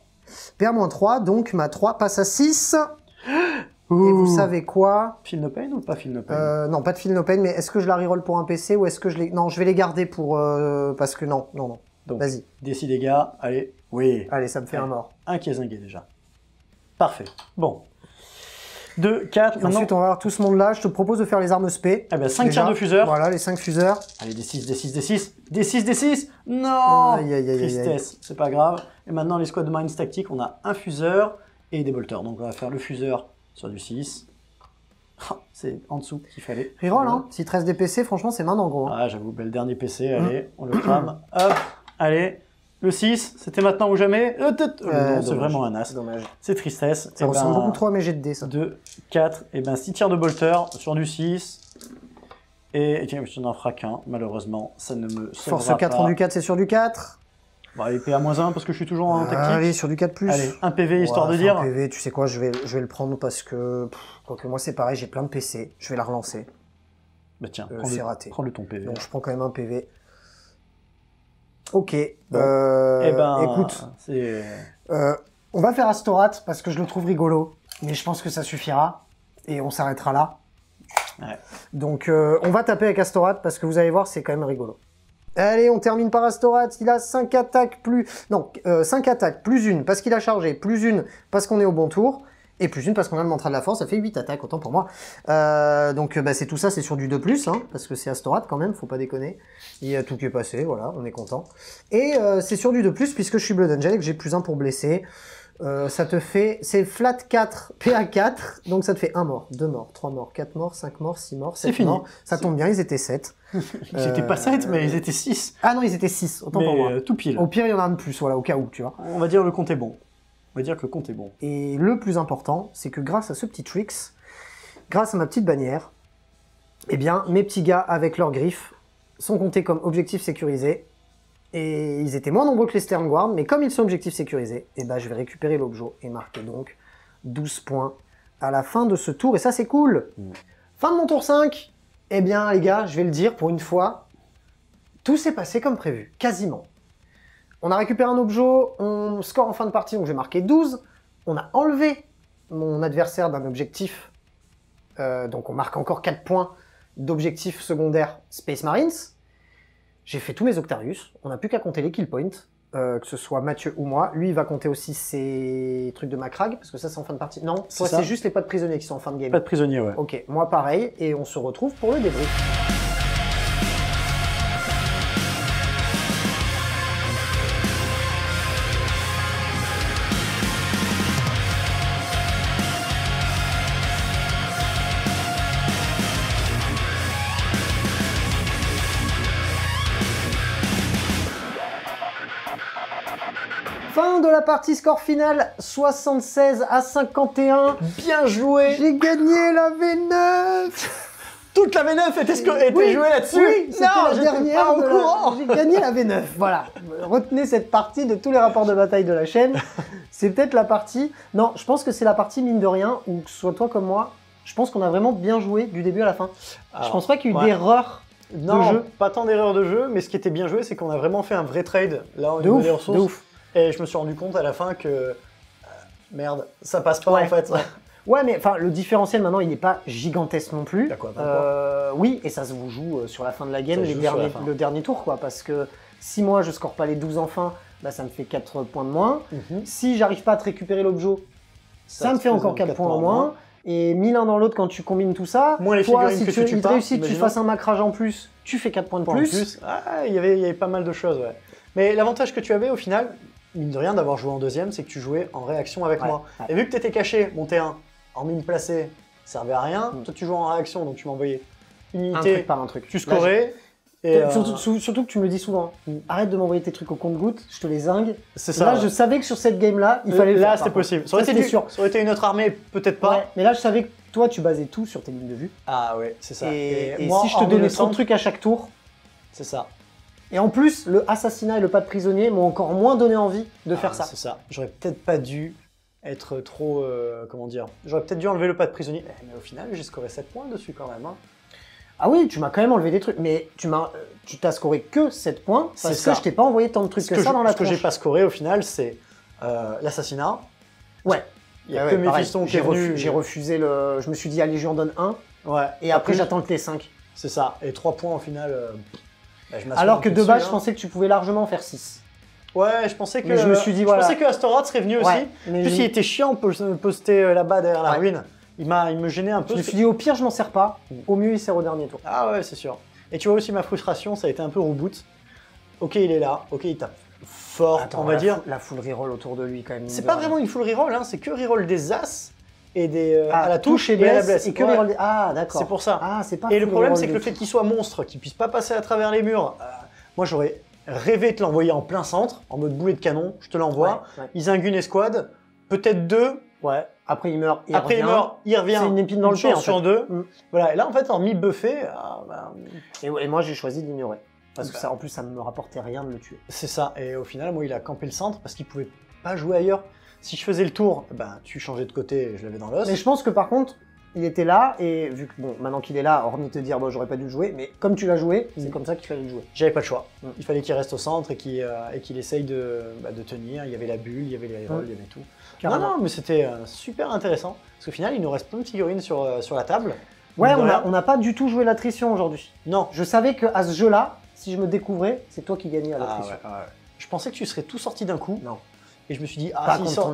PA-3, donc ma 3 passe à 6. Et vous savez quoi? Feel no pain ou pas feel no pain? Non, pas de feel no pain, mais est-ce que je la reroll pour un PC ou est-ce que je les... Non, je vais les garder pour... parce que non. Donc, vas-y. Décis dégâts, allez. Oui. Allez, ça me fait un mort. Un qui est zingué déjà. Parfait. Bon. 2, 4, maintenant... Ensuite, on va avoir tout ce monde-là. Je te propose de faire les armes spé. Eh ben, 5 tirs de fuseur. Voilà, les 5 fuseurs. Allez, des 6, des 6, des 6. Des 6, des 6. Non. Tristesse, c'est pas grave. Et maintenant, les squads de Marines Tactiques, on a un fuseur et des bolters. Donc, on va faire le fuseur sur du 6. C'est en dessous qu'il fallait. Reroll, hein. Si 13 des PC, franchement, c'est maintenant, gros. Ah, j'avoue, le dernier PC. Allez, on le crame. Hop, allez. Le 6, c'était maintenant ou jamais. Non, c'est vraiment un as. Dommage. C'est tristesse. Ça ressemble beaucoup trop à mes jets de dés, ça. 2, 4, et ben 6 tirs de bolter sur du 6. Et tiens, je n'en ferai qu'un, malheureusement. Ça ne me sauvera Force 4 pas. en du 4, c'est sur du 4. Bon, allez, PA-1 parce que je suis toujours en tactique. Allez, sur du 4+. Allez, un PV histoire de dire. Un PV, tu sais quoi, je vais le prendre parce que... Quoique moi, c'est pareil, j'ai plein de PC. Je vais la relancer. Bah tiens, c'est raté. Prends-le ton PV. Donc je prends quand même un PV. Ok. Bon. Eh ben, écoute, c'est... on va faire Astorat parce que je le trouve rigolo, mais je pense que ça suffira et on s'arrêtera là. Ouais. Donc on va taper avec Astorat parce que vous allez voir, c'est quand même rigolo. Allez, on termine par Astorat. Il a 5 attaques plus... Non, 5 attaques plus une parce qu'il a chargé, plus une parce qu'on est au bon tour, et plus une parce qu'on a le mantra de la force. Ça fait 8 attaques, autant pour moi. Donc c'est tout ça, c'est sur du 2+, hein, parce que c'est Astorat quand même, faut pas déconner. Il y a tout qui est passé, voilà, on est content. Et c'est sur du 2+, puisque je suis Blood Angel et que j'ai plus 1 pour blesser. Ça te fait... C'est flat 4, PA 4, donc ça te fait 1 mort, 2 morts, 3 morts, 4 morts, 5 morts, 6 morts, 7 fini. morts. Ça tombe bien, ils étaient 7. Ils étaient pas 7, mais ils étaient 6. Ah non, ils étaient 6, autant pour moi. Tout pile. Au pire, il y en a un de plus, voilà, au cas où, tu vois. On va dire le compte est bon. On va dire que le compte est bon. Et le plus important, c'est que grâce à ce petit tricks, grâce à ma petite bannière, eh bien, mes petits gars, avec leurs griffes, sont comptés comme objectifs sécurisés. Et ils étaient moins nombreux que les Sternguard, mais comme ils sont objectifs sécurisés, eh ben, je vais récupérer l'objet et marquer donc 12 points à la fin de ce tour. Et ça, c'est cool. Fin de mon tour 5. Eh bien, les gars, je vais le dire, pour une fois, tout s'est passé comme prévu, quasiment. On a récupéré un objet, on score en fin de partie, donc j'ai marqué 12. On a enlevé mon adversaire d'un objectif, donc on marque encore 4 points d'objectif secondaire Space Marines. J'ai fait tous mes Octarius, on n'a plus qu'à compter les kill points, que ce soit Mathieu ou moi. Lui, il va compter aussi ses trucs de Macrag, parce que ça, c'est en fin de partie. Non, toi, c'est juste les pas de prisonniers qui sont en fin de game. Pas de prisonniers, ouais. Ok, moi pareil, et on se retrouve pour le débrief. Fin de la partie, score final 76 à 51. Bien joué. J'ai gagné la V9. Toute la V9 était jouée là-dessus. Oui, c'était la j'étais dernière. pas au courant. J'ai gagné la V9. Voilà. Retenez cette partie de tous les rapports de bataille de la chaîne. C'est peut-être la partie... Non, je pense que c'est la partie, mine de rien, où que ce soit toi comme moi, je pense qu'on a vraiment bien joué du début à la fin. Alors, je pense pas qu'il y ait eu d'erreur de jeu. Pas tant d'erreurs de jeu, mais ce qui était bien joué, c'est qu'on a vraiment fait un vrai trade. Là, au niveau des ressources. De ouf. Et je me suis rendu compte à la fin que... merde, ça passe pas en fait. Ouais, mais enfin, le différentiel maintenant, il n'est pas gigantesque non plus. D'accord. Oui, et ça se vous joue sur la fin de la game, le dernier tour, quoi. Parce que si moi, je score pas les 12 en fin, bah, ça me fait 4 points de moins. Si j'arrive pas à te récupérer l'objet, ça me fait encore 4 points en moins. Et mis l'un dans l'autre, quand tu combines tout ça, moins les toi, si il te réussit que tu fasses un macrage en plus, tu fais 4 points de plus. Ah, il y avait pas mal de choses, ouais. Mais l'avantage que tu avais au final, mine de rien, d'avoir joué en deuxième, c'est que tu jouais en réaction avec moi. Et vu que tu étais caché, mon T1, en mine placée, ça servait à rien. Toi, tu jouais en réaction, donc tu m'envoyais une unité, un truc par un truc. Tu scorais. Et surtout que tu me le dis souvent, arrête de m'envoyer tes trucs au compte-gouttes, je te les zingue. C'est ça. Là, je savais que sur cette game-là, il fallait le faire. Là, c'était possible. Ça aurait été une autre armée, peut-être pas. Ouais, mais là, je savais que toi, tu basais tout sur tes lignes de vue. Ah ouais, c'est ça. Et moi, si je te donnais trop de trucs à chaque tour... C'est ça. Et en plus, le assassinat et le pas de prisonnier m'ont encore moins donné envie de faire ça. C'est ça. J'aurais peut-être pas dû être trop... comment dire, j'aurais peut-être dû enlever le pas de prisonnier. Mais au final, j'ai scoré 7 points dessus quand même. Hein. Ah oui, tu m'as quand même enlevé des trucs. Mais tu t'as scoré que 7 points parce que je t'ai pas envoyé tant de trucs que ça dans la tronche. Ce que j'ai pas scoré au final, c'est l'assassinat. Ouais. Il y a que Méphiston qui est venu. J'ai refusé le... Je me suis dit, allez, je lui en donne 1. Ouais. Et après, j'attends que les 5. C'est ça. Et 3 points au final... alors que de base, je pensais que tu pouvais largement faire 6. Ouais, je pensais que... Mais je me suis dit, voilà. Je pensais que Astorat serait venu aussi. En plus, il était chiant pour poster là-bas derrière la ruine. Il me gênait un peu. Je me suis dit, au pire, je m'en sers pas. Au mieux, il sert au dernier tour. Ah ouais, c'est sûr. Et tu vois aussi ma frustration, ça a été un peu reboot. Ok, il est là. Ok, il tape fort, on va dire. La full reroll autour de lui, quand même. C'est pas vraiment une full reroll, hein. C'est que reroll des as et des à la touche et à la blesse. Et que reroll des... Ah, d'accord. C'est pour ça. Ah, c'est pas. Et le problème, c'est que le fait qu'il soit monstre, qu'il puisse pas passer à travers les murs, moi, j'aurais rêvé de te l'envoyer en plein centre, en mode boulet de canon. Je te l'envoie. Ils zinguent une escouade, peut-être 2. Ouais. Après, il meurt. Il revient. C'est une épine dans le pied, en fait. sur 2. Voilà. Et là, en fait, en mi-buffé. Et moi, j'ai choisi d'ignorer. Parce que ça, en plus, ça me rapportait rien de le tuer. C'est ça. Et au final, moi, il a campé le centre parce qu'il pouvait pas jouer ailleurs. Si je faisais le tour, tu changeais de côté et je l'avais dans l'os. Mais je pense que par contre, il était là, et vu que, bon, maintenant qu'il est là, hormis te dire, bon, j'aurais pas dû le jouer, mais comme tu l'as joué, c'est comme ça qu'il fallait le jouer. J'avais pas le choix. Il fallait qu'il reste au centre et qu'il essaye de tenir. Il y avait la bulle, il y avait les rolls, il y avait tout. Carrément. Non, mais c'était super intéressant. Parce qu'au final, il nous reste plein de figurines sur la table. Ouais, on n'a pas du tout joué l'attrition aujourd'hui. Non. Je savais qu'à ce jeu-là, si je me découvrais, c'est toi qui gagnais à l'attrition. Ouais. Je pensais que tu serais tout sorti d'un coup. Non. Et je me suis dit,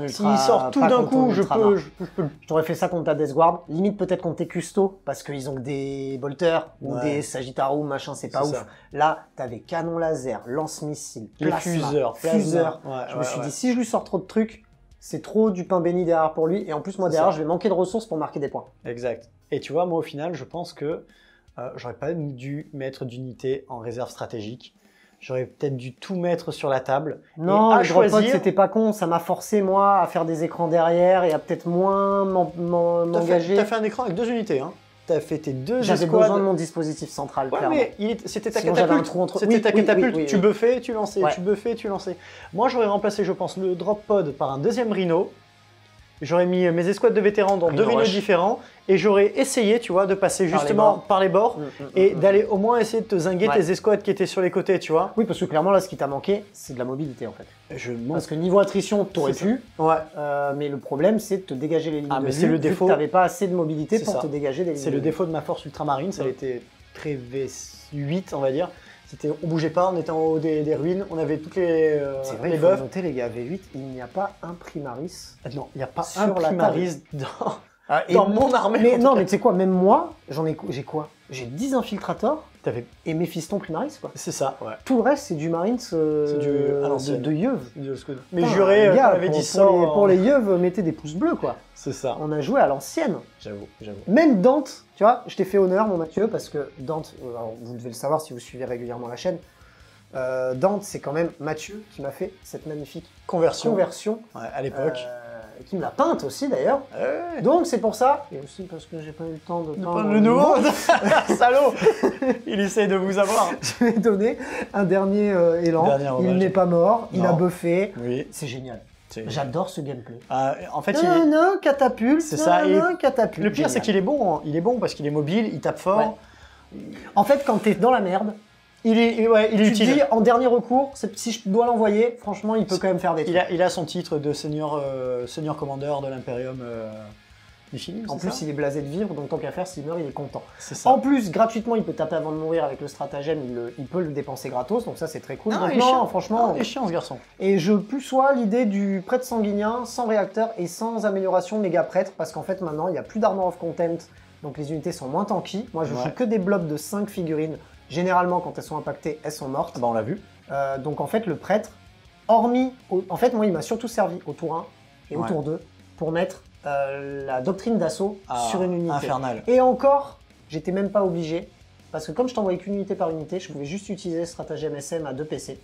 s'il sort tout d'un coup, je peux. Je t'aurais fait ça contre ta Death Guard. Limite, peut-être contre tes Custo, parce qu'ils ont que des bolters ou des Sagittaru, machin, c'est pas ouf. Ça. Là, t'avais canon laser, lance-missile, les fuseurs. Je me suis dit, si je lui sors trop de trucs, c'est trop du pain béni derrière pour lui. Et en plus, moi, derrière, je vais manquer de ressources pour marquer des points. Exact. Et tu vois, moi, au final, je pense que j'aurais pas dû mettre d'unité en réserve stratégique. J'aurais peut-être dû tout mettre sur la table. Non, le drop pod, c'était pas con. Ça m'a forcé, moi, à faire des écrans derrière et à peut-être moins m'engager. T'as fait un écran avec 2 unités, hein. T'as fait tes 2 escouades. J'avais besoin de mon dispositif central, clairement. Mais c'était ta Sinon, catapulte. C'était ta catapulte. Oui, tu buffais, tu lançais, tu buffais, tu lançais. Moi, j'aurais remplacé, je pense, le drop pod par un deuxième rhino. J'aurais mis mes escouades de vétérans dans 2 rhinos différents et j'aurais essayé, tu vois, de passer justement par les bords et d'aller au moins essayer de te zinguer tes escouades qui étaient sur les côtés, tu vois. Oui, parce que clairement, là, ce qui t'a manqué, c'est de la mobilité, en fait. Parce que niveau attrition, t'aurais pu, mais le problème, c'est de te dégager les lignes de vue. C'est le défaut. T'avais pas assez de mobilité pour te dégager des lignes. C'est le défaut de ma force ultramarine, ça a été très V8, on va dire. On bougeait pas, on était en haut des ruines, on avait toutes les c'est vrai, il faut noter les gars, V8, il n'y a pas un Primaris. Non, il n'y a pas un Primaris dans mon armée. Mais non, mais tu sais quoi, même moi, j'ai quoi? J'ai 10 infiltrators et mes fistons Primaris, quoi. C'est ça, ouais. Tout le reste, c'est du Marines de Yeuve. Mais j'aurais, on avait dit ça. Pour les Yeuve, mettez des pouces bleus, quoi. C'est ça. On a joué à l'ancienne. J'avoue. Même Dante, tu vois, je t'ai fait honneur, mon Mathieu, parce que Dante, alors, vous devez le savoir si vous suivez régulièrement la chaîne, Dante, c'est quand même Mathieu qui m'a fait cette magnifique conversion. À l'époque. Qui me l'a peinte aussi d'ailleurs. Donc c'est pour ça, et aussi parce que j'ai pas eu le temps de peindre le nouveau. Salaud. Il essaye de vous avoir. Je vais donner un dernier élan. Il n'est pas mort, il a buffé. Oui. C'est génial. J'adore ce gameplay. En fait, catapulte. C'est ça. Catapulte. Le pire, c'est qu'il est bon. Hein. Il est bon parce qu'il est mobile, il tape fort. Ouais. En fait, quand t'es dans la merde, il est utile. Tu dis, en dernier recours, si je dois l'envoyer, franchement, il peut quand même faire des trucs. Il a son titre de senior commandeur de l'Imperium du film. En plus, il est blasé de vivre, donc tant qu'à faire, s'il meurt, il est content. C'est ça. En plus, gratuitement, il peut taper avant de mourir avec le stratagème, il peut le dépenser gratos, donc ça, c'est très cool. Franchement. Il est chiant, ce garçon. Et je plus sois l'idée du prêtre sanguinien sans réacteur et sans amélioration méga prêtre, parce qu'en fait, maintenant, il n'y a plus d'armor of contempt, donc les unités sont moins tanky. Moi, je joue que des blobs de 5 figurines. Généralement, quand elles sont impactées, elles sont mortes. On l'a vu. Donc en fait, le prêtre, hormis... En fait, moi, il m'a surtout servi au tour 1 et au tour 2 pour mettre la doctrine d'assaut sur une unité. Infernal. Et encore, j'étais même pas obligé, parce que comme je t'envoyais qu'une unité par unité, je pouvais juste utiliser le stratagème SM à 2 PC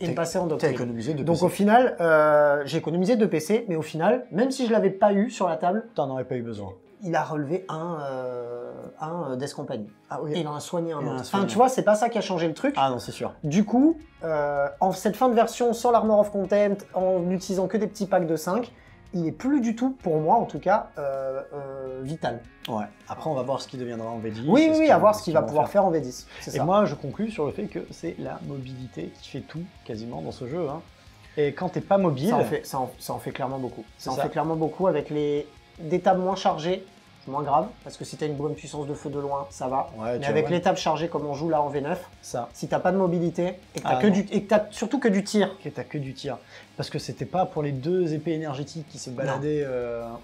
et me passer en doctrine. T'as économisé 2 PC. Donc au final, j'ai économisé 2 PC, mais au final, même si je l'avais pas eu sur la table... T'en aurais pas eu besoin. Il a relevé un Death Company. Ah oui. Et il en a soigné un autre. Enfin, tu vois, c'est pas ça qui a changé le truc. Ah non, c'est sûr. Du coup, en cette fin de version, sans l'Armor of Contempt, en n'utilisant que des petits packs de 5, il est plus du tout, pour moi en tout cas, vital. Ouais. Après, on va voir ce qui deviendra en V10. Oui, à voir ce qu'il va pouvoir faire en V10. Et moi, je conclus sur le fait que c'est la mobilité qui fait tout, quasiment, dans ce jeu. Hein. Et quand t'es pas mobile... Ça en fait clairement beaucoup. Ça en fait clairement beaucoup avec des tables moins chargées. C'est moins grave, parce que si t'as une bonne puissance de feu de loin, ça va. Ouais, mais avec les tables chargées comme on joue là en V9, si t'as pas de mobilité, et que t'as surtout que du tir. Et t'as que du tir. Parce que c'était pas pour les 2 épées énergétiques qui se baladaient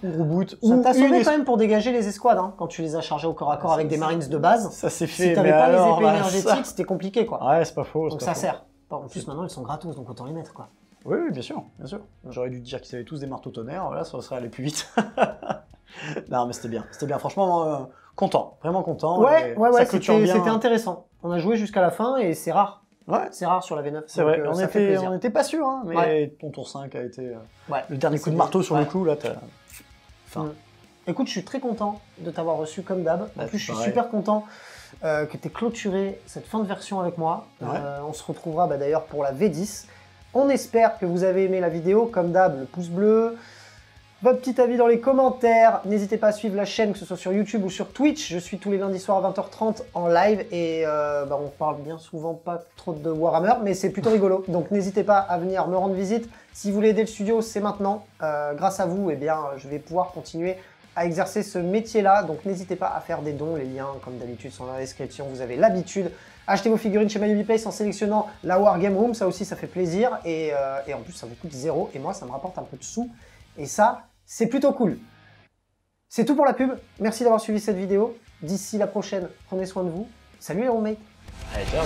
ou reboot. Ça t'a sauvé quand même pour dégager les escouades, hein, quand tu les as chargées au corps à corps avec des marines de base. Ça s'est fait, si t'avais pas les épées énergétiques, c'était compliqué, quoi. Ouais, c'est pas faux. Donc ça sert. En plus, maintenant, ils sont gratos, donc autant les mettre, quoi. Oui, bien sûr. J'aurais dû dire qu'ils avaient tous des marteaux tonnerres, là, ça serait allé plus vite. Non, mais c'était bien. Franchement, content. Vraiment content. Ouais, c'était intéressant. On a joué jusqu'à la fin et c'est rare. Ouais. C'est rare sur la V9. C'est vrai, on était pas sûr, hein, mais ton tour 5 a été le dernier coup de marteau sur le coup, là, t'as... Écoute, je suis très content de t'avoir reçu comme d'hab. En plus, je suis super content que tu aies clôturé cette fin de version avec moi. On se retrouvera d'ailleurs pour la V10. On espère que vous avez aimé la vidéo. Comme d'hab, le pouce bleu, votre petit avis dans les commentaires. N'hésitez pas à suivre la chaîne, que ce soit sur YouTube ou sur Twitch. Je suis tous les lundis soirs à 20h30 en live et on parle bien souvent pas trop de Warhammer, mais c'est plutôt rigolo. Donc n'hésitez pas à venir me rendre visite. Si vous voulez aider le studio, c'est maintenant. Grâce à vous, eh bien, je vais pouvoir continuer à exercer ce métier-là. Donc n'hésitez pas à faire des dons. Les liens, comme d'habitude, sont dans la description. Vous avez l'habitude. Achetez vos figurines chez MyUbiPlace en sélectionnant la Wargame Room. Ça aussi, ça fait plaisir. Et en plus, ça vous coûte 0. Et moi, ça me rapporte un peu de sous. Et ça, c'est plutôt cool. C'est tout pour la pub. Merci d'avoir suivi cette vidéo. D'ici la prochaine, prenez soin de vous. Salut les roommates. Allez, ciao.